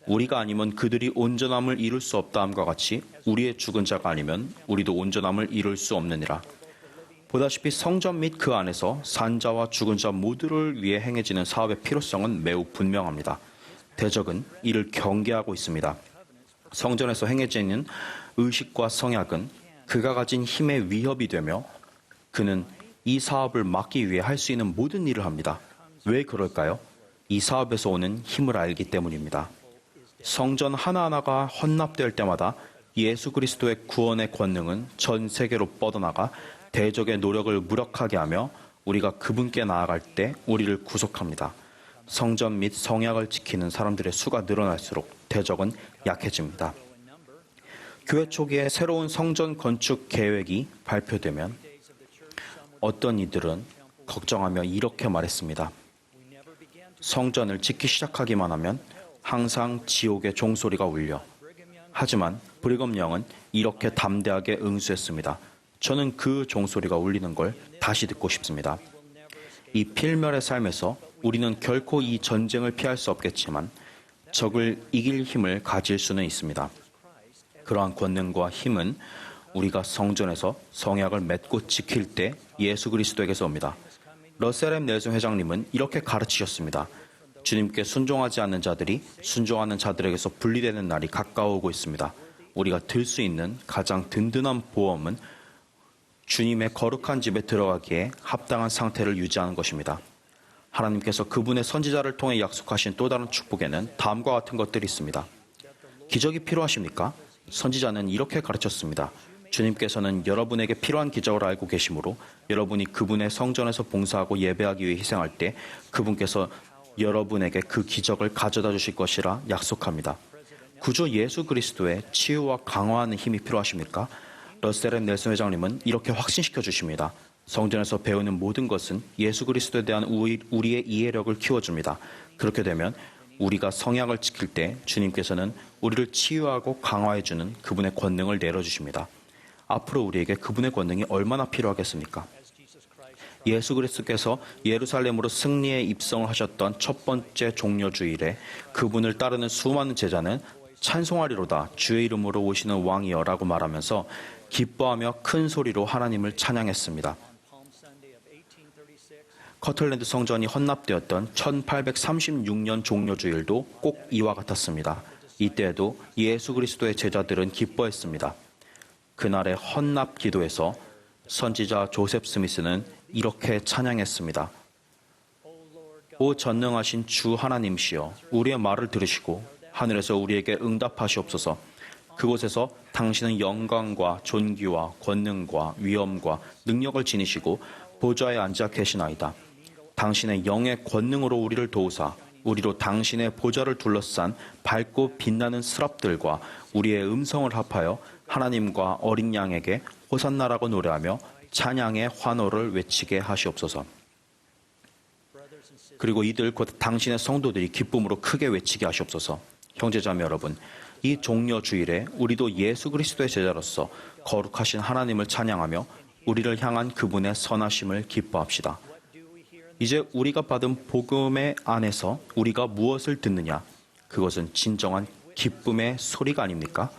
우리가 아니면 그들이 온전함을 이룰 수 없다함과 같이 우리의 죽은 자가 아니면 우리도 온전함을 이룰 수 없느니라. 보다시피 성전 및 그 안에서 산자와 죽은 자 모두를 위해 행해지는 사업의 필요성은 매우 분명합니다. 대적은 이를 경계하고 있습니다. 성전에서 행해지는 의식과 성약은 그가 가진 힘의 위협이 되며 그는 이 사업을 막기 위해 할 수 있는 모든 일을 합니다. 왜 그럴까요? 이 사업에서 오는 힘을 알기 때문입니다. 성전 하나하나가 헌납될 때마다 예수 그리스도의 구원의 권능은 전 세계로 뻗어나가 대적의 노력을 무력하게 하며 우리가 그분께 나아갈 때 우리를 구속합니다. 성전 및 성약을 지키는 사람들의 수가 늘어날수록 대적은 약해집니다. 교회 초기에 새로운 성전 건축 계획이 발표되면 어떤 이들은 걱정하며 이렇게 말했습니다. 성전을 짓기 시작하기만 하면 항상 지옥의 종소리가 울려. 하지만 브리검 영은 이렇게 담대하게 응수했습니다. 저는 그 종소리가 울리는 걸 다시 듣고 싶습니다. 이 필멸의 삶에서 우리는 결코 이 전쟁을 피할 수 없겠지만 적을 이길 힘을 가질 수는 있습니다. 그러한 권능과 힘은 우리가 성전에서 성약을 맺고 지킬 때 예수 그리스도에게서 옵니다. 러셀 M. 넬슨 회장님은 이렇게 가르치셨습니다. 주님께 순종하지 않는 자들이 순종하는 자들에게서 분리되는 날이 가까워오고 있습니다. 우리가 들 수 있는 가장 든든한 보험은 주님의 거룩한 집에 들어가기에 합당한 상태를 유지하는 것입니다. 하나님께서 그분의 선지자를 통해 약속하신 또 다른 축복에는 다음과 같은 것들이 있습니다. 기적이 필요하십니까? 선지자는 이렇게 가르쳤습니다. 주님께서는 여러분에게 필요한 기적을 알고 계시므로 여러분이 그분의 성전에서 봉사하고 예배하기 위해 희생할 때 그분께서 여러분에게 그 기적을 가져다 주실 것이라 약속합니다. 구주 예수 그리스도의 치유와 강화하는 힘이 필요하십니까? 러셀 M. 넬슨 회장님은 이렇게 확신시켜 주십니다. 성전에서 배우는 모든 것은 예수 그리스도에 대한 우리의 이해력을 키워줍니다. 그렇게 되면 우리가 성약을 지킬 때 주님께서는 우리를 치유하고 강화해주는 그분의 권능을 내려주십니다. 앞으로 우리에게 그분의 권능이 얼마나 필요하겠습니까? 예수 그리스도께서 예루살렘으로 승리의 입성을 하셨던 첫 번째 종려주일에 그분을 따르는 수많은 제자는 찬송하리로다 주의 이름으로 오시는 왕이여 라고 말하면서 기뻐하며 큰 소리로 하나님을 찬양했습니다. 커틀랜드 성전이 헌납되었던 1836년 종려주일도 꼭 이와 같았습니다. 이때에도 예수 그리스도의 제자들은 기뻐했습니다. 그날의 헌납 기도에서 선지자 조셉 스미스는 이렇게 찬양했습니다. 오 전능하신 주 하나님시여 우리의 말을 들으시고 하늘에서 우리에게 응답하시옵소서. 그곳에서 당신은 영광과 존귀와 권능과 위엄과 능력을 지니시고 보좌에 앉아 계시나이다. 당신의 영의 권능으로 우리를 도우사 우리로 당신의 보좌를 둘러싼 밝고 빛나는 스랍들과 우리의 음성을 합하여 하나님과 어린 양에게 호산나라고 노래하며 찬양의 환호를 외치게 하시옵소서. 그리고 이들 곧 당신의 성도들이 기쁨으로 크게 외치게 하시옵소서. 형제자매 여러분, 이 종려주일에 우리도 예수 그리스도의 제자로서 거룩하신 하나님을 찬양하며 우리를 향한 그분의 선하심을 기뻐합시다. 이제 우리가 받은 복음의 안에서 우리가 무엇을 듣느냐? 그것은 진정한 기쁨의 소리가 아닙니까?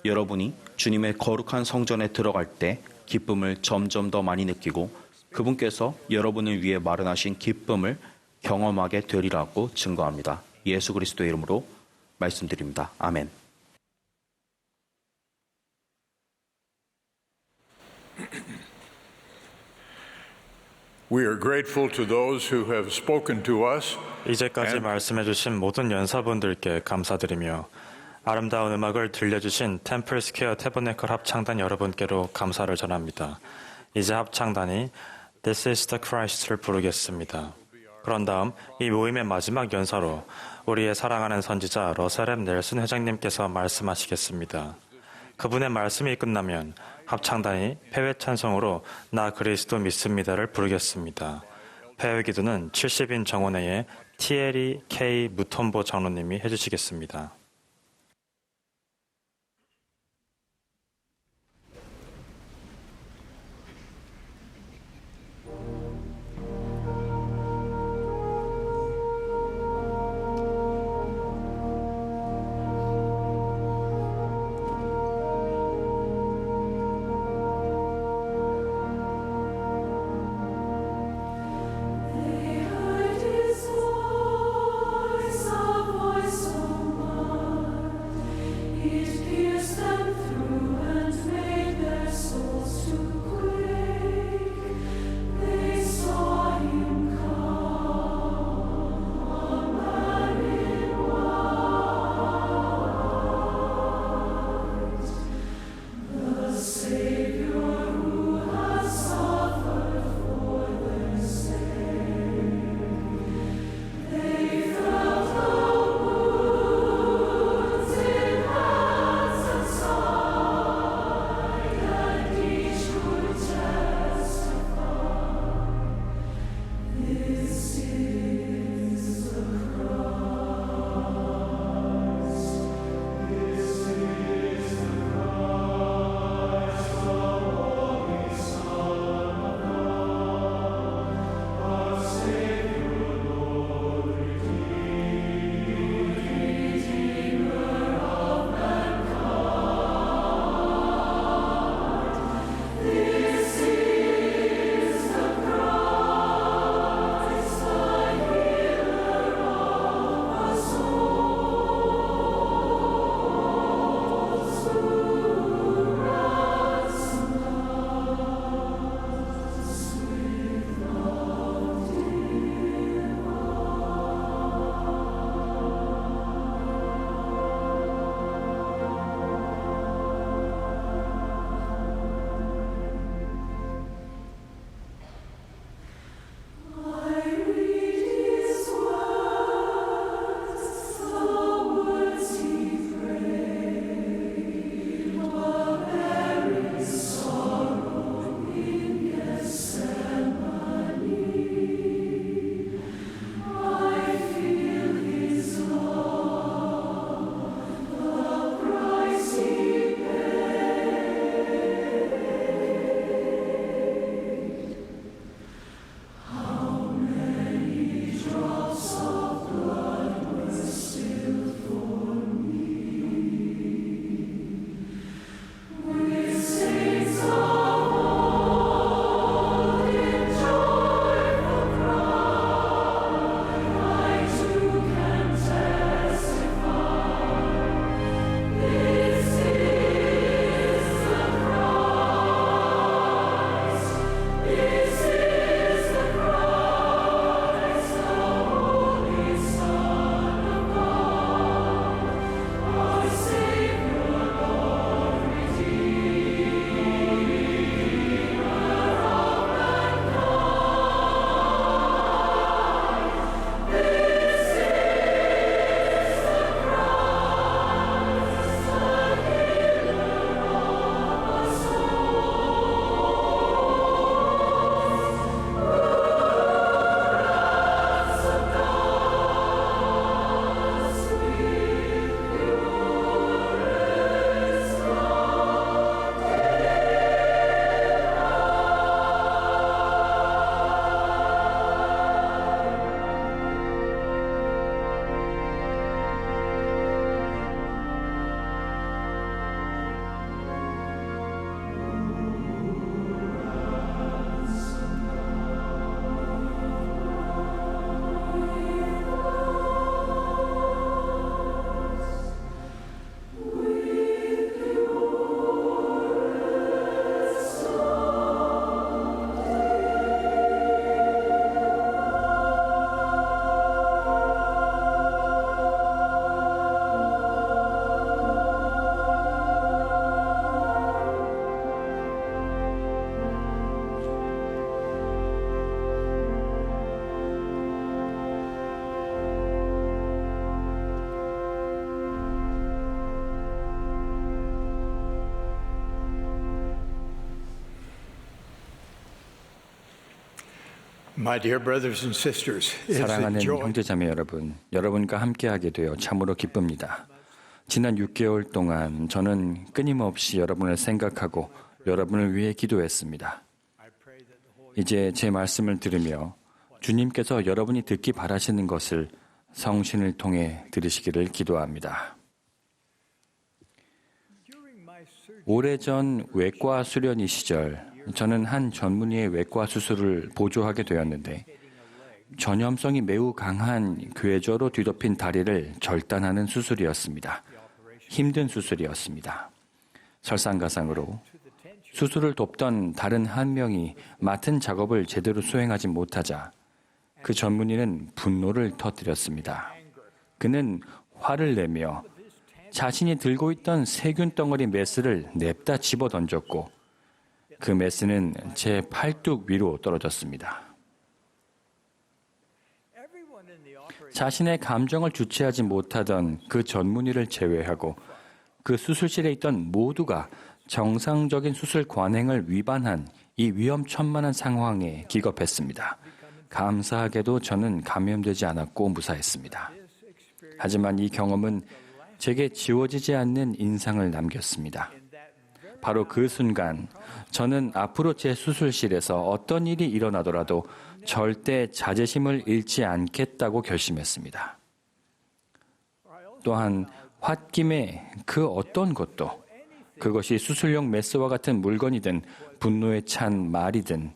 여러분이 주님의 거룩한 성전에 들어갈 때 기쁨을 점점 더 많이 느끼고 그분께서 여러분을 위해 마련하신 기쁨을 경험하게 되리라고 증거합니다. 예수 그리스도의 이름으로 말씀드립니다. 아멘. We are grateful to those who have spoken to us. 이제까지 말씀해 주신 모든 연사분들께 감사드리며 아름다운 음악을 들려주신 템플 스퀘어 태버네클 합창단 여러분께로 감사를 전합니다. 이제 합창단이 This is the Christ를 부르겠습니다. 그런 다음 이 모임의 마지막 연사로 우리의 사랑하는 선지자 러셀 M. 넬슨 회장님께서 말씀하시겠습니다. 그분의 말씀이 끝나면 합창단이 폐회 찬송으로 나 그리스도 믿습니다를 부르겠습니다. 폐회 기도는 70인 정원회의 티에리 K. 무톤보 장로님이 해주시겠습니다. Voice of my My dear brothers and sisters, it's a 사랑하는 joy. 형제자매 여러분, 여러분과 함께하게 되어 참으로 기쁩니다. 지난 6개월 동안 저는 끊임없이 여러분을 생각하고 여러분을 위해 기도했습니다. 이제 제 말씀을 들으며 주님께서 여러분이 듣기 바라시는 것을 성신을 통해 들으시기를 기도합니다. 오래전 외과 수련의 시절 저는 한 전문의의 외과 수술을 보조하게 되었는데 전염성이 매우 강한 괴저로 뒤덮인 다리를 절단하는 수술이었습니다. 힘든 수술이었습니다. 설상가상으로 수술을 돕던 다른 한 명이 맡은 작업을 제대로 수행하지 못하자 그 전문의는 분노를 터뜨렸습니다. 그는 화를 내며 자신이 들고 있던 세균 덩어리 메스를 냅다 집어 던졌고 그 메스는 제 팔뚝 위로 떨어졌습니다. 자신의 감정을 주체하지 못하던 그 전문의를 제외하고 그 수술실에 있던 모두가 정상적인 수술 관행을 위반한 이 위험천만한 상황에 기겁했습니다. 감사하게도 저는 감염되지 않았고 무사했습니다. 하지만 이 경험은 제게 지워지지 않는 인상을 남겼습니다. 바로 그 순간 저는 앞으로 제 수술실에서 어떤 일이 일어나더라도 절대 자제심을 잃지 않겠다고 결심했습니다. 또한 홧김에 그 어떤 것도 그것이 수술용 메스와 같은 물건이든 분노에 찬 말이든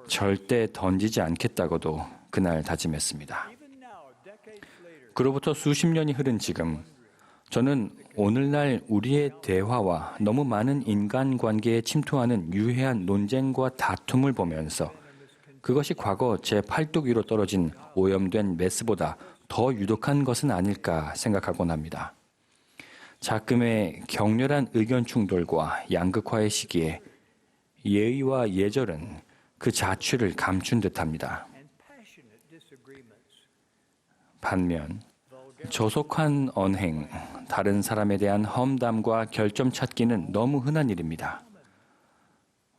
절대 던지지 않겠다고도 그날 다짐했습니다. 그로부터 수십 년이 흐른 지금 저는 오늘날 우리의 대화와 너무 많은 인간관계에 침투하는 유해한 논쟁과 다툼을 보면서 그것이 과거 제 팔뚝 위로 떨어진 오염된 메스보다 더 유독한 것은 아닐까 생각하곤 합니다. 작금의 격렬한 의견 충돌과 양극화의 시기에 예의와 예절은 그 자취를 감춘 듯합니다. 반면 저속한 언행, 다른 사람에 대한 험담과 결점 찾기는 너무 흔한 일입니다.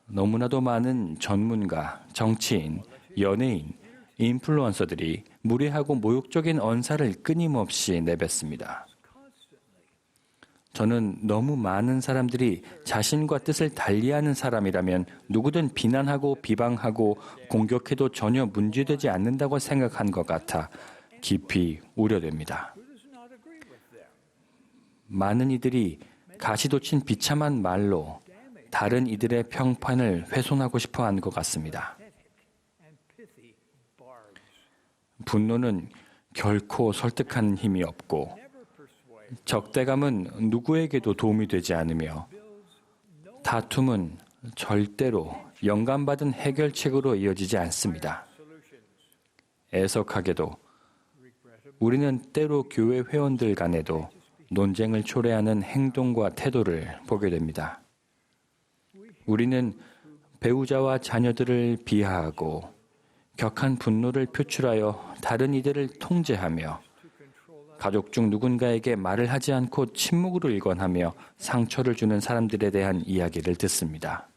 너무나도 많은 전문가, 정치인, 연예인, 인플루언서들이 무례하고 모욕적인 언사를 끊임없이 내뱉습니다. 저는 너무 많은 사람들이 자신과 뜻을 달리하는 사람이라면 누구든 비난하고 비방하고 공격해도 전혀 문제되지 않는다고 생각한 것 같아 깊이 우려됩니다. 많은 이들이 가시돋친 비참한 말로 다른 이들의 평판을 훼손하고 싶어 하는 것 같습니다. 분노는 결코 설득하는 힘이 없고 적대감은 누구에게도 도움이 되지 않으며 다툼은 절대로 영감받은 해결책으로 이어지지 않습니다. 애석하게도 우리는 때로 교회 회원들 간에도 논쟁을 초래하는 행동과 태도를 보게 됩니다. 우리는 배우자와 자녀들을 비하하고 격한 분노를 표출하여 다른 이들을 통제하며 가족 중 누군가에게 말을 하지 않고 침묵으로 일관하며 상처를 주는 사람들에 대한 이야기를 듣습니다.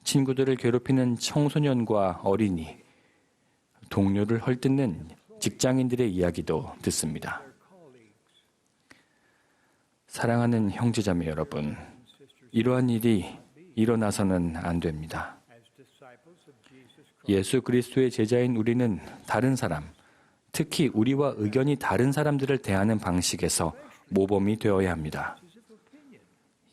친구들을 괴롭히는 청소년과 어린이, 동료를 헐뜯는 직장인들의 이야기도 듣습니다. 사랑하는 형제자매 여러분, 이러한 일이 일어나서는 안 됩니다. 예수 그리스도의 제자인 우리는 다른 사람, 특히 우리와 의견이 다른 사람들을 대하는 방식에서 모범이 되어야 합니다.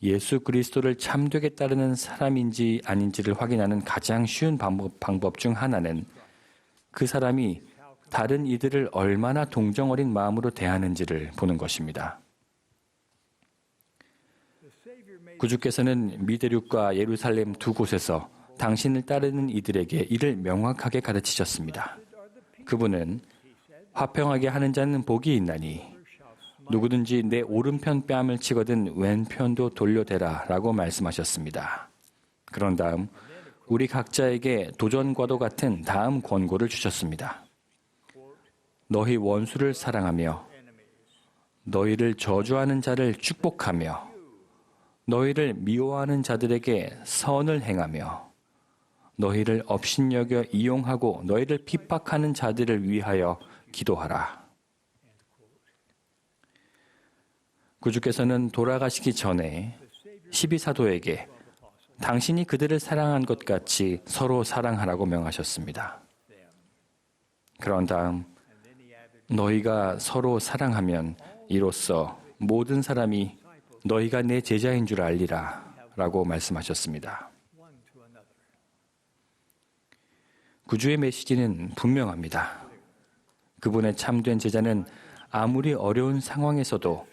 예수 그리스도를 참되게 따르는 사람인지 아닌지를 확인하는 가장 쉬운 방법 중 하나는 그 사람이 다른 이들을 얼마나 동정 어린 마음으로 대하는지를 보는 것입니다. 구주께서는 미대륙과 예루살렘 두 곳에서 당신을 따르는 이들에게 이를 명확하게 가르치셨습니다. 그분은 화평하게 하는 자는 복이 있나니 누구든지 내 오른편 뺨을 치거든 왼편도 돌려대라 라고 말씀하셨습니다. 그런 다음 우리 각자에게 도전과도 같은 다음 권고를 주셨습니다. 너희 원수를 사랑하며 너희를 저주하는 자를 축복하며 너희를 미워하는 자들에게 선을 행하며 너희를 업신여겨 이용하고 너희를 핍박하는 자들을 위하여 기도하라. 구주께서는 돌아가시기 전에 12사도에게 당신이 그들을 사랑한 것 같이 서로 사랑하라고 명하셨습니다. 그런 다음 너희가 서로 사랑하면 이로써 모든 사람이 너희가 내 제자인 줄 알리라 라고 말씀하셨습니다. 구주의 메시지는 분명합니다. 그분의 참된 제자는 아무리 어려운 상황에서도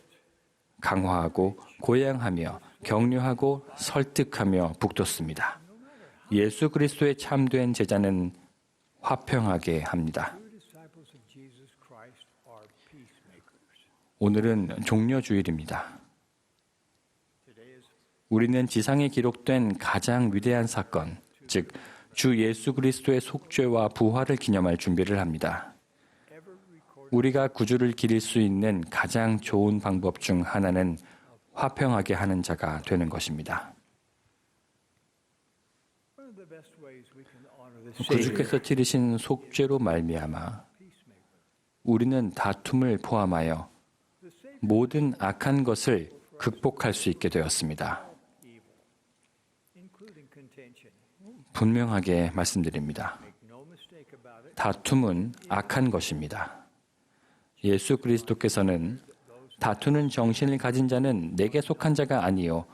강화하고 고양하며 격려하고 설득하며 북돋습니다. 예수 그리스도의 참된 제자는 화평하게 합니다. 오늘은 종려주일입니다. 우리는 지상에 기록된 가장 위대한 사건, 즉 주 예수 그리스도의 속죄와 부활을 기념할 준비를 합니다. 우리가 구주를 기릴 수 있는 가장 좋은 방법 중 하나는 화평하게 하는 자가 되는 것입니다. 구주께서 치르신 속죄로 말미암아 우리는 다툼을 포함하여 모든 악한 것을 극복할 수 있게 되었습니다. 분명하게 말씀드립니다. 다툼은 악한 것입니다. 예수 그리스도께서는 다투는 정신을 가진 자는 내게 속한 자가 아니요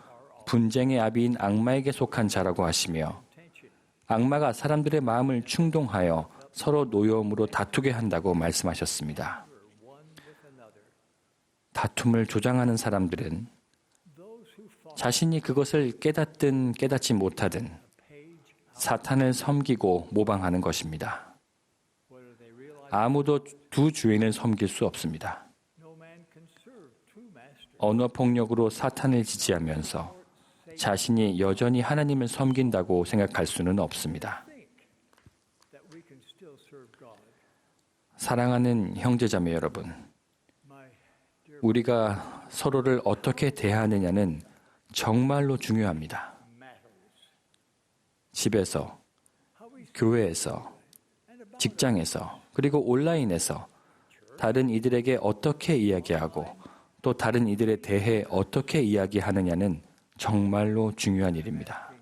분쟁의 아비인 악마에게 속한 자라고 하시며 악마가 사람들의 마음을 충동하여 서로 노여움으로 다투게 한다고 말씀하셨습니다. 다툼을 조장하는 사람들은 자신이 그것을 깨닫든 깨닫지 못하든 사탄을 섬기고 모방하는 것입니다. 아무도 두 주인을 섬길 수 없습니다. 언어폭력으로 사탄을 지지하면서 자신이 여전히 하나님을 섬긴다고 생각할 수는 없습니다. 사랑하는 형제자매 여러분, 우리가 서로를 어떻게 대하느냐는 정말로 중요합니다. 집에서, 교회에서, 직장에서, 그리고 온라인에서 다른 이들에게 어떻게 이야기하고 또 다른 이들에 대해 어떻게 이야기하느냐는 정말로 중요한 일입니다.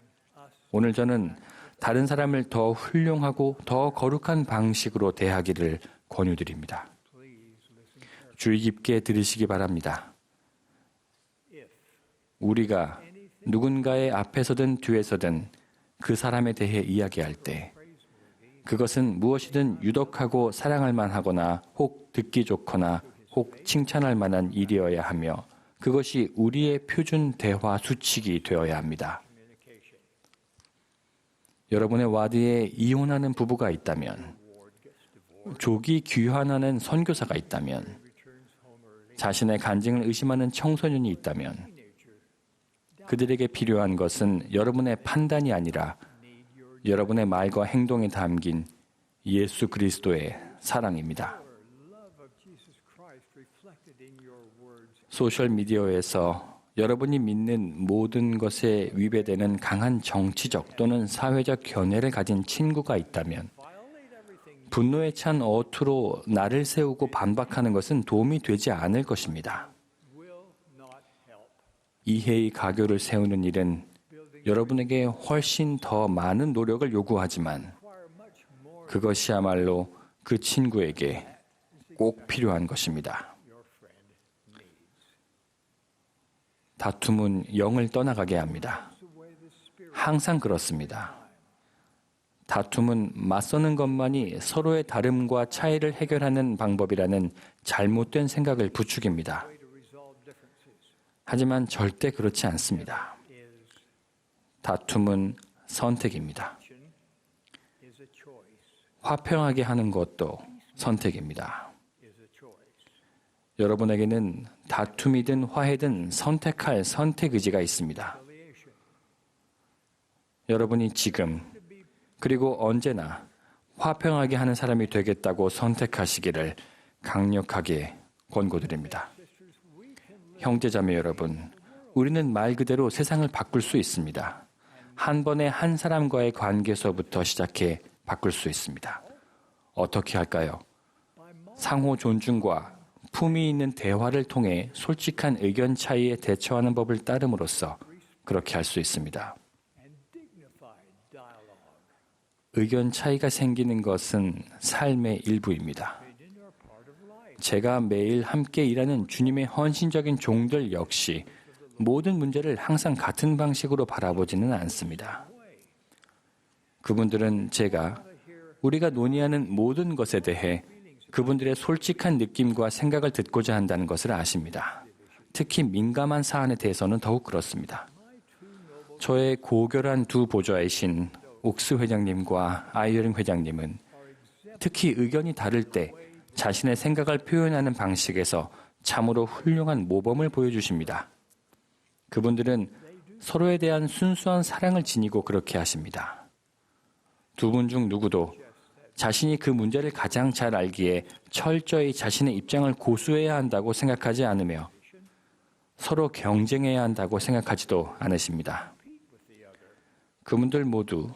오늘 저는 다른 사람을 더 훌륭하고 더 거룩한 방식으로 대하기를 권유드립니다. 주의 깊게 들으시기 바랍니다. 우리가 누군가의 앞에서든 뒤에서든 그 사람에 대해 이야기할 때 그것은 무엇이든 유덕하고 사랑할 만하거나 혹 듣기 좋거나 혹 칭찬할 만한 일이어야 하며 그것이 우리의 표준 대화 수칙이 되어야 합니다. 여러분의 와드에 이혼하는 부부가 있다면, 조기 귀환하는 선교사가 있다면, 자신의 간증을 의심하는 청소년이 있다면 그들에게 필요한 것은 여러분의 판단이 아니라 여러분의 말과 행동에 담긴 예수 그리스도의 사랑입니다. 소셜미디어에서 여러분이 믿는 모든 것에 위배되는 강한 정치적 또는 사회적 견해를 가진 친구가 있다면 분노에 찬 어투로 나를 세우고 반박하는 것은 도움이 되지 않을 것입니다. 이해의 가교를 세우는 일은 여러분에게 훨씬 더 많은 노력을 요구하지만 그것이야말로 그 친구에게 꼭 필요한 것입니다. 다툼은 영을 떠나가게 합니다. 항상 그렇습니다. 다툼은 맞서는 것만이 서로의 다름과 차이를 해결하는 방법이라는 잘못된 생각을 부추깁니다. 하지만 절대 그렇지 않습니다. 다툼은 선택입니다. 화평하게 하는 것도 선택입니다. 여러분에게는 다툼이든 화해든 선택할 선택 의지가 있습니다. 여러분이 지금 그리고 언제나 화평하게 하는 사람이 되겠다고 선택하시기를 강력하게 권고드립니다. 형제자매 여러분, 우리는 말 그대로 세상을 바꿀 수 있습니다. 한 번에 한 사람과의 관계에서부터 시작해 바꿀 수 있습니다. 어떻게 할까요? 상호 존중과 품위 있는 대화를 통해 솔직한 의견 차이에 대처하는 법을 따름으로써 그렇게 할 수 있습니다. 의견 차이가 생기는 것은 삶의 일부입니다. 제가 매일 함께 일하는 주님의 헌신적인 종들 역시 모든 문제를 항상 같은 방식으로 바라보지는 않습니다. 그분들은 우리가 논의하는 모든 것에 대해 그분들의 솔직한 느낌과 생각을 듣고자 한다는 것을 아십니다. 특히 민감한 사안에 대해서는 더욱 그렇습니다. 저의 고결한 두 보좌이신 옥스 회장님과 아이어링 회장님은 특히 의견이 다를 때 자신의 생각을 표현하는 방식에서 참으로 훌륭한 모범을 보여주십니다. 그분들은 서로에 대한 순수한 사랑을 지니고 그렇게 하십니다. 두 분 중 누구도 자신이 그 문제를 가장 잘 알기에 철저히 자신의 입장을 고수해야 한다고 생각하지 않으며 서로 경쟁해야 한다고 생각하지도 않으십니다. 그분들 모두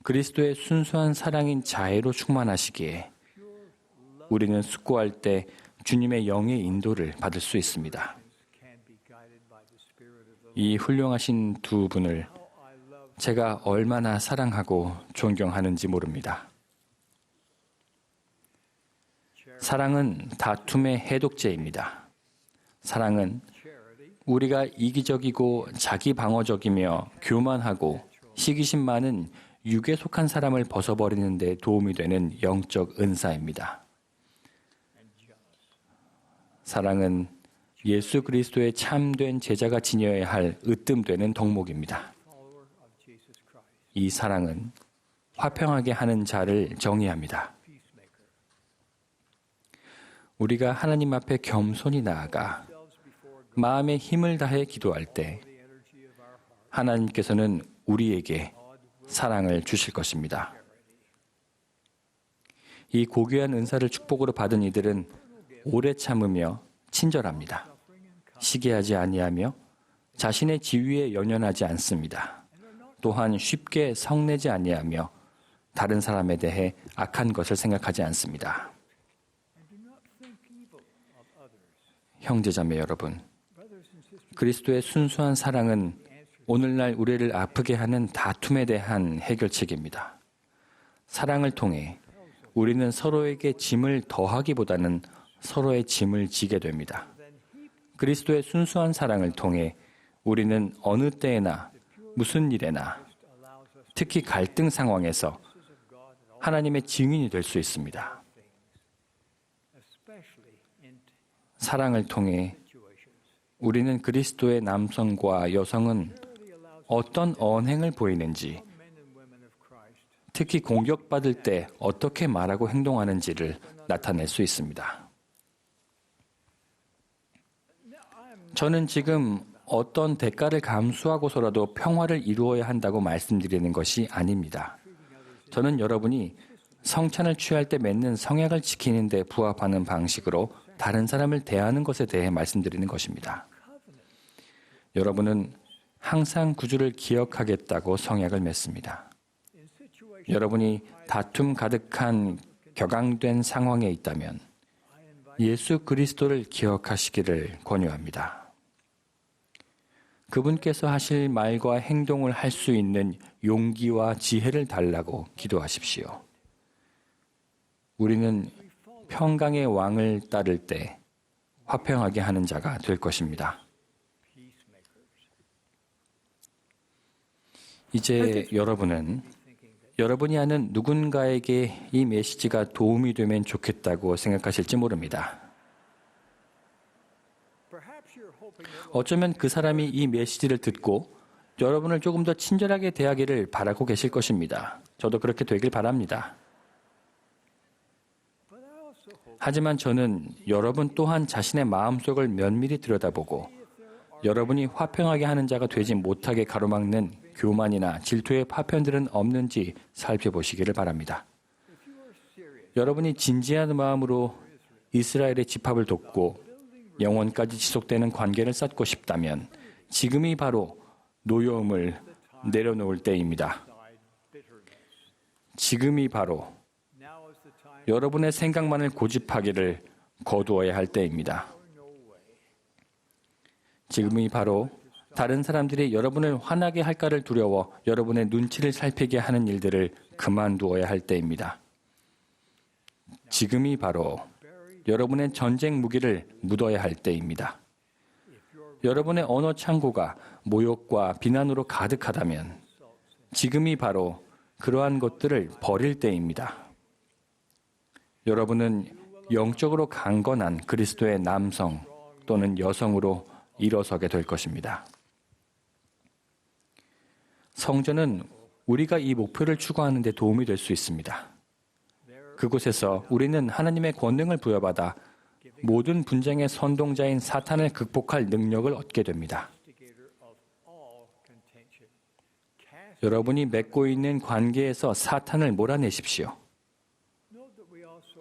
그리스도의 순수한 사랑인 자애로 충만하시기에 우리는 숙고할 때 주님의 영의 인도를 받을 수 있습니다. 이 훌륭하신 두 분을 제가 얼마나 사랑하고 존경하는지 모릅니다. 사랑은 다툼의 해독제입니다. 사랑은 우리가 이기적이고 자기방어적이며 교만하고 시기심 많은 육에 속한 사람을 벗어버리는 데 도움이 되는 영적 은사입니다. 사랑은 예수 그리스도의 참된 제자가 지녀야 할 으뜸되는 덕목입니다. 이 사랑은 화평하게 하는 자를 정의합니다. 우리가 하나님 앞에 겸손히 나아가 마음의 힘을 다해 기도할 때 하나님께서는 우리에게 사랑을 주실 것입니다. 이 고귀한 은사를 축복으로 받은 이들은 오래 참으며 친절합니다. 시기하지 아니하며 자신의 지위에 연연하지 않습니다. 또한 쉽게 성내지 아니하며 다른 사람에 대해 악한 것을 생각하지 않습니다. 형제자매 여러분, 그리스도의 순수한 사랑은 오늘날 우리를 아프게 하는 다툼에 대한 해결책입니다. 사랑을 통해 우리는 서로에게 짐을 더하기보다는 서로의 짐을 지게 됩니다. 그리스도의 순수한 사랑을 통해 우리는 어느 때에나 무슨 일에나 특히 갈등 상황에서 하나님의 증인이 될 수 있습니다. 사랑을 통해 우리는 그리스도의 남성과 여성은 어떤 언행을 보이는지, 특히 공격받을 때 어떻게 말하고 행동하는지를 나타낼 수 있습니다. 저는 지금 어떤 대가를 감수하고서라도 평화를 이루어야 한다고 말씀드리는 것이 아닙니다. 저는 여러분이 성찬을 취할 때 맺는 성약을 지키는 데 부합하는 방식으로 다른 사람을 대하는 것에 대해 말씀드리는 것입니다. 여러분은 항상 구주를 기억하겠다고 성약을 맺습니다. 여러분이 다툼 가득한 격앙된 상황에 있다면 예수 그리스도를 기억하시기를 권유합니다. 그분께서 하실 말과 행동을 할 수 있는 용기와 지혜를 달라고 기도하십시오. 우리는 평강의 왕을 따를 때 화평하게 하는 자가 될 것입니다. 이제 여러분이 아는 누군가에게 이 메시지가 도움이 되면 좋겠다고 생각하실지 모릅니다. 어쩌면 그 사람이 이 메시지를 듣고 여러분을 조금 더 친절하게 대하기를 바라고 계실 것입니다. 저도 그렇게 되길 바랍니다. 하지만 저는 여러분 또한 자신의 마음속을 면밀히 들여다보고 여러분이 화평하게 하는 자가 되지 못하게 가로막는 교만이나 질투의 파편들은 없는지 살펴보시기를 바랍니다. 여러분이 진지한 마음으로 이스라엘의 집합을 돕고 영원까지 지속되는 관계를 쌓고 싶다면 지금이 바로 노여움을 내려놓을 때입니다. 지금이 바로 여러분의 생각만을 고집하기를 거두어야 할 때입니다. 지금이 바로 다른 사람들이 여러분을 화나게 할까를 두려워 여러분의 눈치를 살피게 하는 일들을 그만두어야 할 때입니다. 지금이 바로 여러분의 전쟁 무기를 묻어야 할 때입니다. 여러분의 언어 창고가 모욕과 비난으로 가득하다면 지금이 바로 그러한 것들을 버릴 때입니다. 여러분은 영적으로 강건한 그리스도의 남성 또는 여성으로 일어서게 될 것입니다. 성전은 우리가 이 목표를 추구하는 데 도움이 될 수 있습니다. 그곳에서 우리는 하나님의 권능을 부여받아 모든 분쟁의 선동자인 사탄을 극복할 능력을 얻게 됩니다. 여러분이 맺고 있는 관계에서 사탄을 몰아내십시오.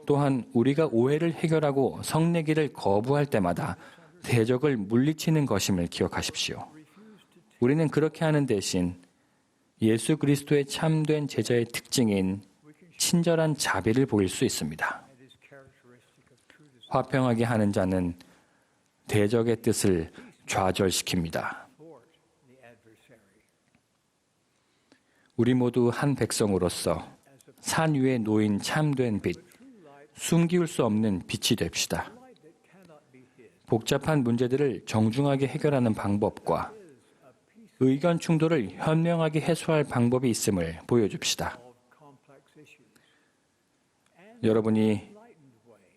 또한 우리가 오해를 해결하고 성내기를 거부할 때마다 대적을 물리치는 것임을 기억하십시오. 우리는 그렇게 하는 대신 예수 그리스도의 참된 제자의 특징인 친절한 자비를 보일 수 있습니다. 화평하게 하는 자는 대적의 뜻을 좌절시킵니다. 우리 모두 한 백성으로서 산 위에 놓인 참된 빛, 숨기울 수 없는 빛이 됩시다. 복잡한 문제들을 정중하게 해결하는 방법과 의견 충돌을 현명하게 해소할 방법이 있음을 보여줍시다. 여러분이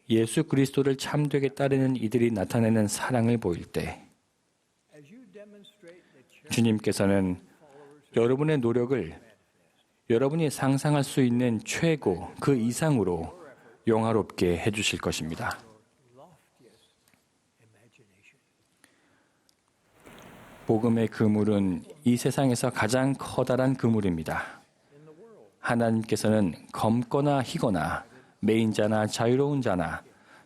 예수 그리스도를 참되게 따르는 이들이 나타내는 사랑을 보일 때 주님께서는 여러분의 노력을 여러분이 상상할 수 있는 최고 그 이상으로 영화롭게 해주실 것입니다. 복음의 그물은 이 세상에서 가장 커다란 그물입니다. 하나님께서는 검거나 희거나 매인자나 자유로운 자나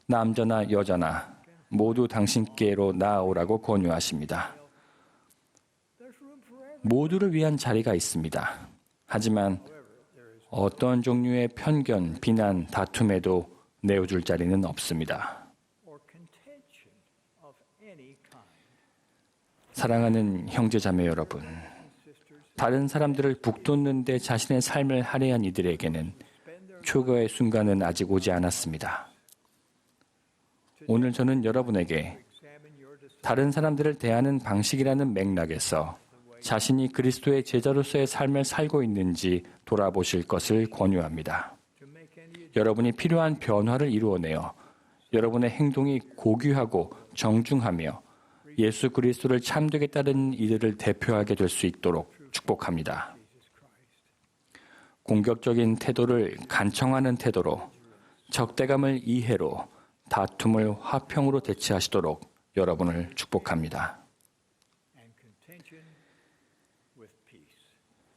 남자나 여자나 모두 당신께로 나아오라고 권유하십니다. 모두를 위한 자리가 있습니다. 하지만 어떤 종류의 편견, 비난, 다툼에도 내어줄 자리는 없습니다. 사랑하는 형제자매 여러분, 다른 사람들을 북돋는 데 자신의 삶을 할애한 이들에게는 초거의 순간은 아직 오지 않았습니다. 오늘 저는 여러분에게 다른 사람들을 대하는 방식이라는 맥락에서 자신이 그리스도의 제자로서의 삶을 살고 있는지 돌아보실 것을 권유합니다. 여러분이 필요한 변화를 이루어내어 여러분의 행동이 고귀하고 정중하며 예수 그리스도를 참되게 따르는 이들을 대표하게 될 수 있도록 축복합니다. 공격적인 태도를 간청하는 태도로, 적대감을 이해로, 다툼을 화평으로 대체하시도록 여러분을 축복합니다.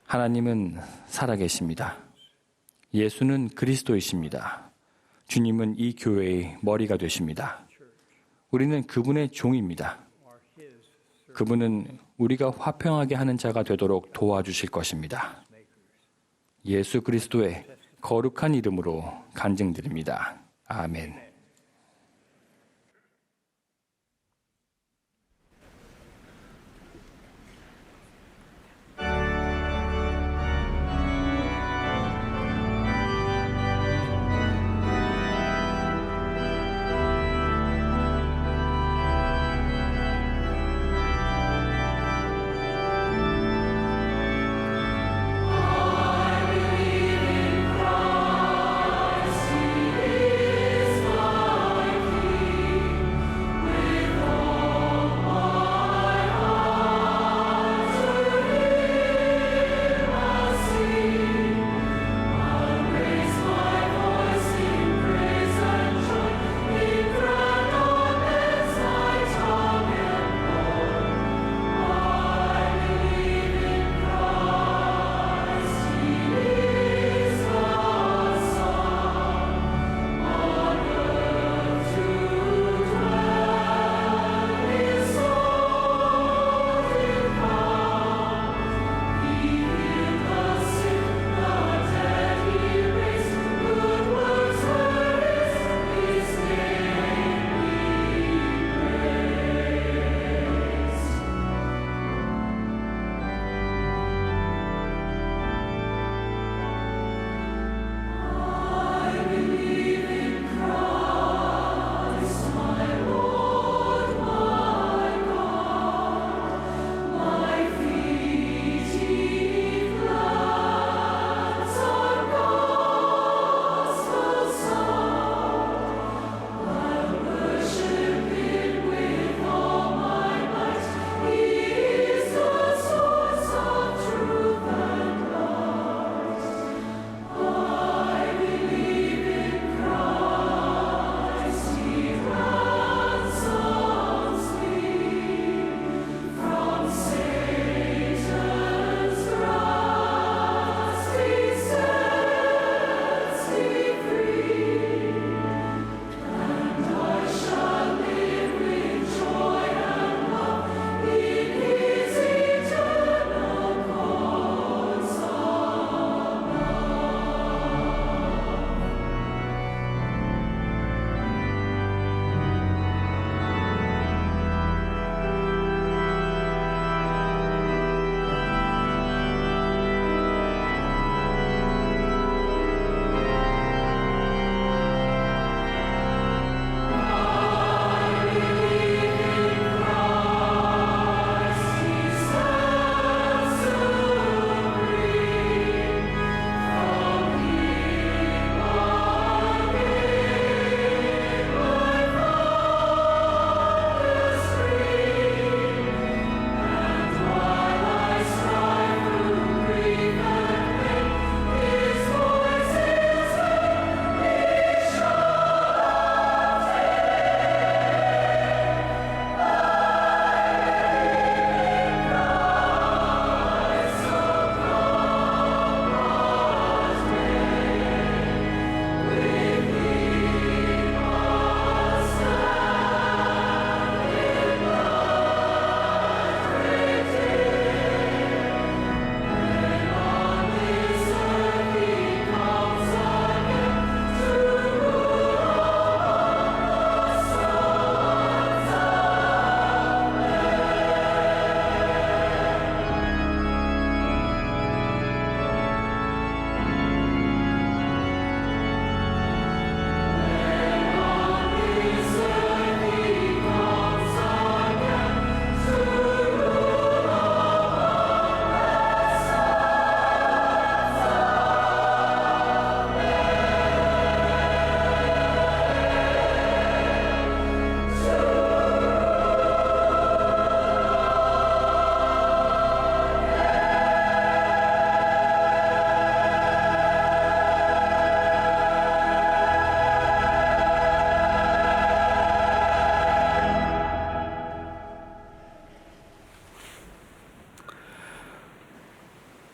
하나님은 살아계십니다. 예수는 그리스도이십니다. 주님은 이 교회의 머리가 되십니다. 우리는 그분의 종입니다. 그분은 우리가 화평하게 하는 자가 되도록 도와주실 것입니다. 예수 그리스도의 거룩한 이름으로 간증드립니다. 아멘. Is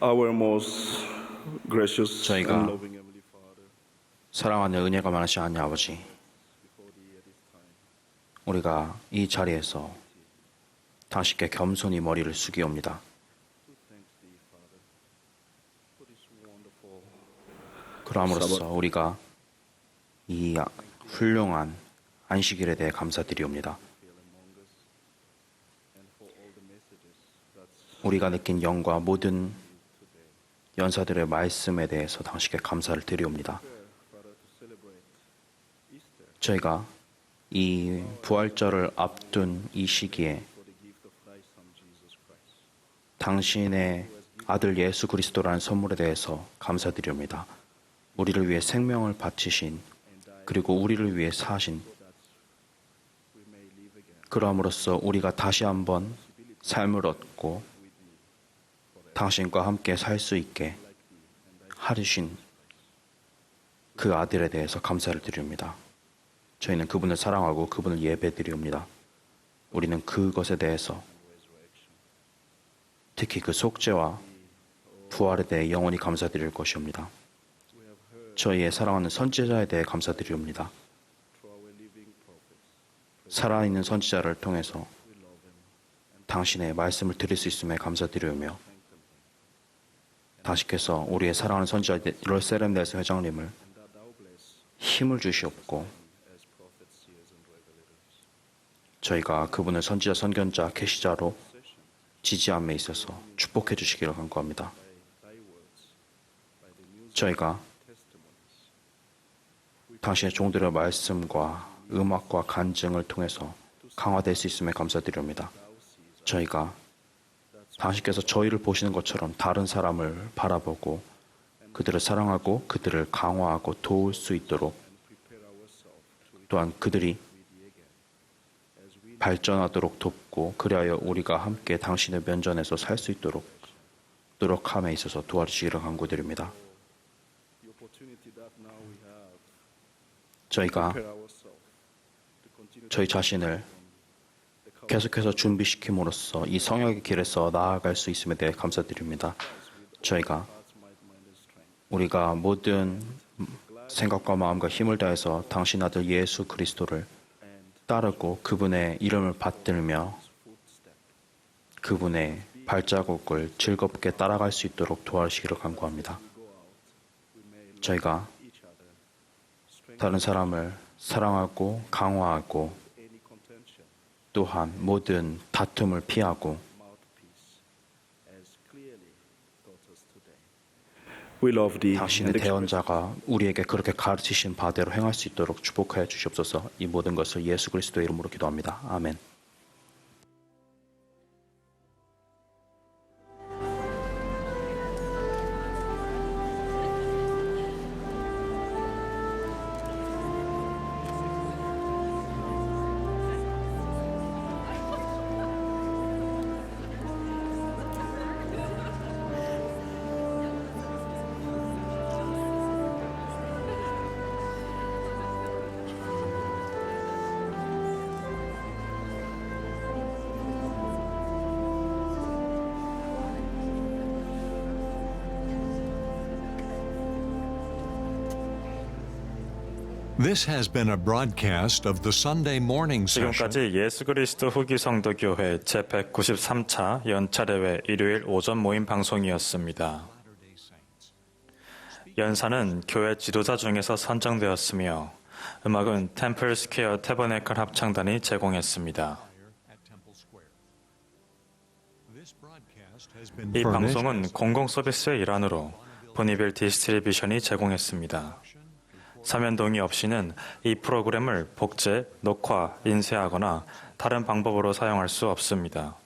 Our most gracious and 저희가 loving Heavenly Father, 사랑하는 은혜가 많으신 하나님 아버지, 우리가 이 자리에서 당신께 겸손히 머리를 숙이옵니다. 그럼으로써 우리가 이 훌륭한 안식일에 대해 감사드리옵니다. 우리가 느낀 영과 모든 연사들의 말씀에 대해서 당신께 감사를 드리옵니다. 저희가 이 부활절을 앞둔 이 시기에 당신의 아들 예수 그리스도라는 선물에 대해서 감사드리옵니다. 우리를 위해 생명을 바치신, 그리고 우리를 위해 사신, 그럼으로써 우리가 다시 한번 삶을 얻고 당신과 함께 살 수 있게 하신 그 아들에 대해서 감사를 드립니다. 저희는 그분을 사랑하고 그분을 예배드리옵니다. 우리는 그것에 대해서, 특히 그 속죄와 부활에 대해 영원히 감사드릴 것이옵니다. 저희의 사랑하는 선지자에 대해 감사드리옵니다. 살아있는 선지자를 통해서 당신의 말씀을 드릴 수 있음에 감사드리오며, 당신께서 우리의 사랑하는 선지자 럴세렘 넬슨 회장님을 힘을 주시옵고, 저희가 그분을 선지자, 선견자, 계시자로 지지함에 있어서 축복해 주시기를 간구합니다. 저희가 당신의 종들의 말씀과 음악과 간증을 통해서 강화될 수 있음에 감사드립니다. 저희가 당신께서 저희를 보시는 것처럼 다른 사람을 바라보고 그들을 사랑하고 그들을 강화하고 도울 수 있도록, 또한 그들이 발전하도록 돕고, 그리하여 우리가 함께 당신의 면전에서 살 수 있도록 노력함에 있어서 도와주시기를 간구드립니다. 저희가 저희 자신을 계속해서 준비시킴으로써 이 성역의 길에서 나아갈 수 있음에 대해 감사드립니다. 저희가 우리가 모든 생각과 마음과 힘을 다해서 당신 아들 예수 그리스도를 따르고 그분의 이름을 받들며 그분의 발자국을 즐겁게 따라갈 수 있도록 도와주시기를 간구합니다. 저희가 다른 사람을 사랑하고 강화하고, 또한 모든 다툼을 피하고, 당신의 대언자가 우리에게 그렇게 가르치신 바대로 행할 수 있도록 축복하여 주시옵소서. 이 모든 것을 예수 그리스도의 이름으로 기도합니다. 아멘. This has been a broadcast of the Sunday morning session. 지금까지 예수 그리스도 후기 성도교회 제193차 연차례회 일요일 오전 모임 방송이었습니다. 연사는 교회 지도자 중에서 선정되었으며 음악은 템플 스퀘어 태버네클 합창단이 제공했습니다. 이 방송은 공공 서비스의 일환으로 보니빌 디스트리뷰션이 제공했습니다. 사면 동의 없이는 이 프로그램을 복제, 녹화, 인쇄하거나 다른 방법으로 사용할 수 없습니다.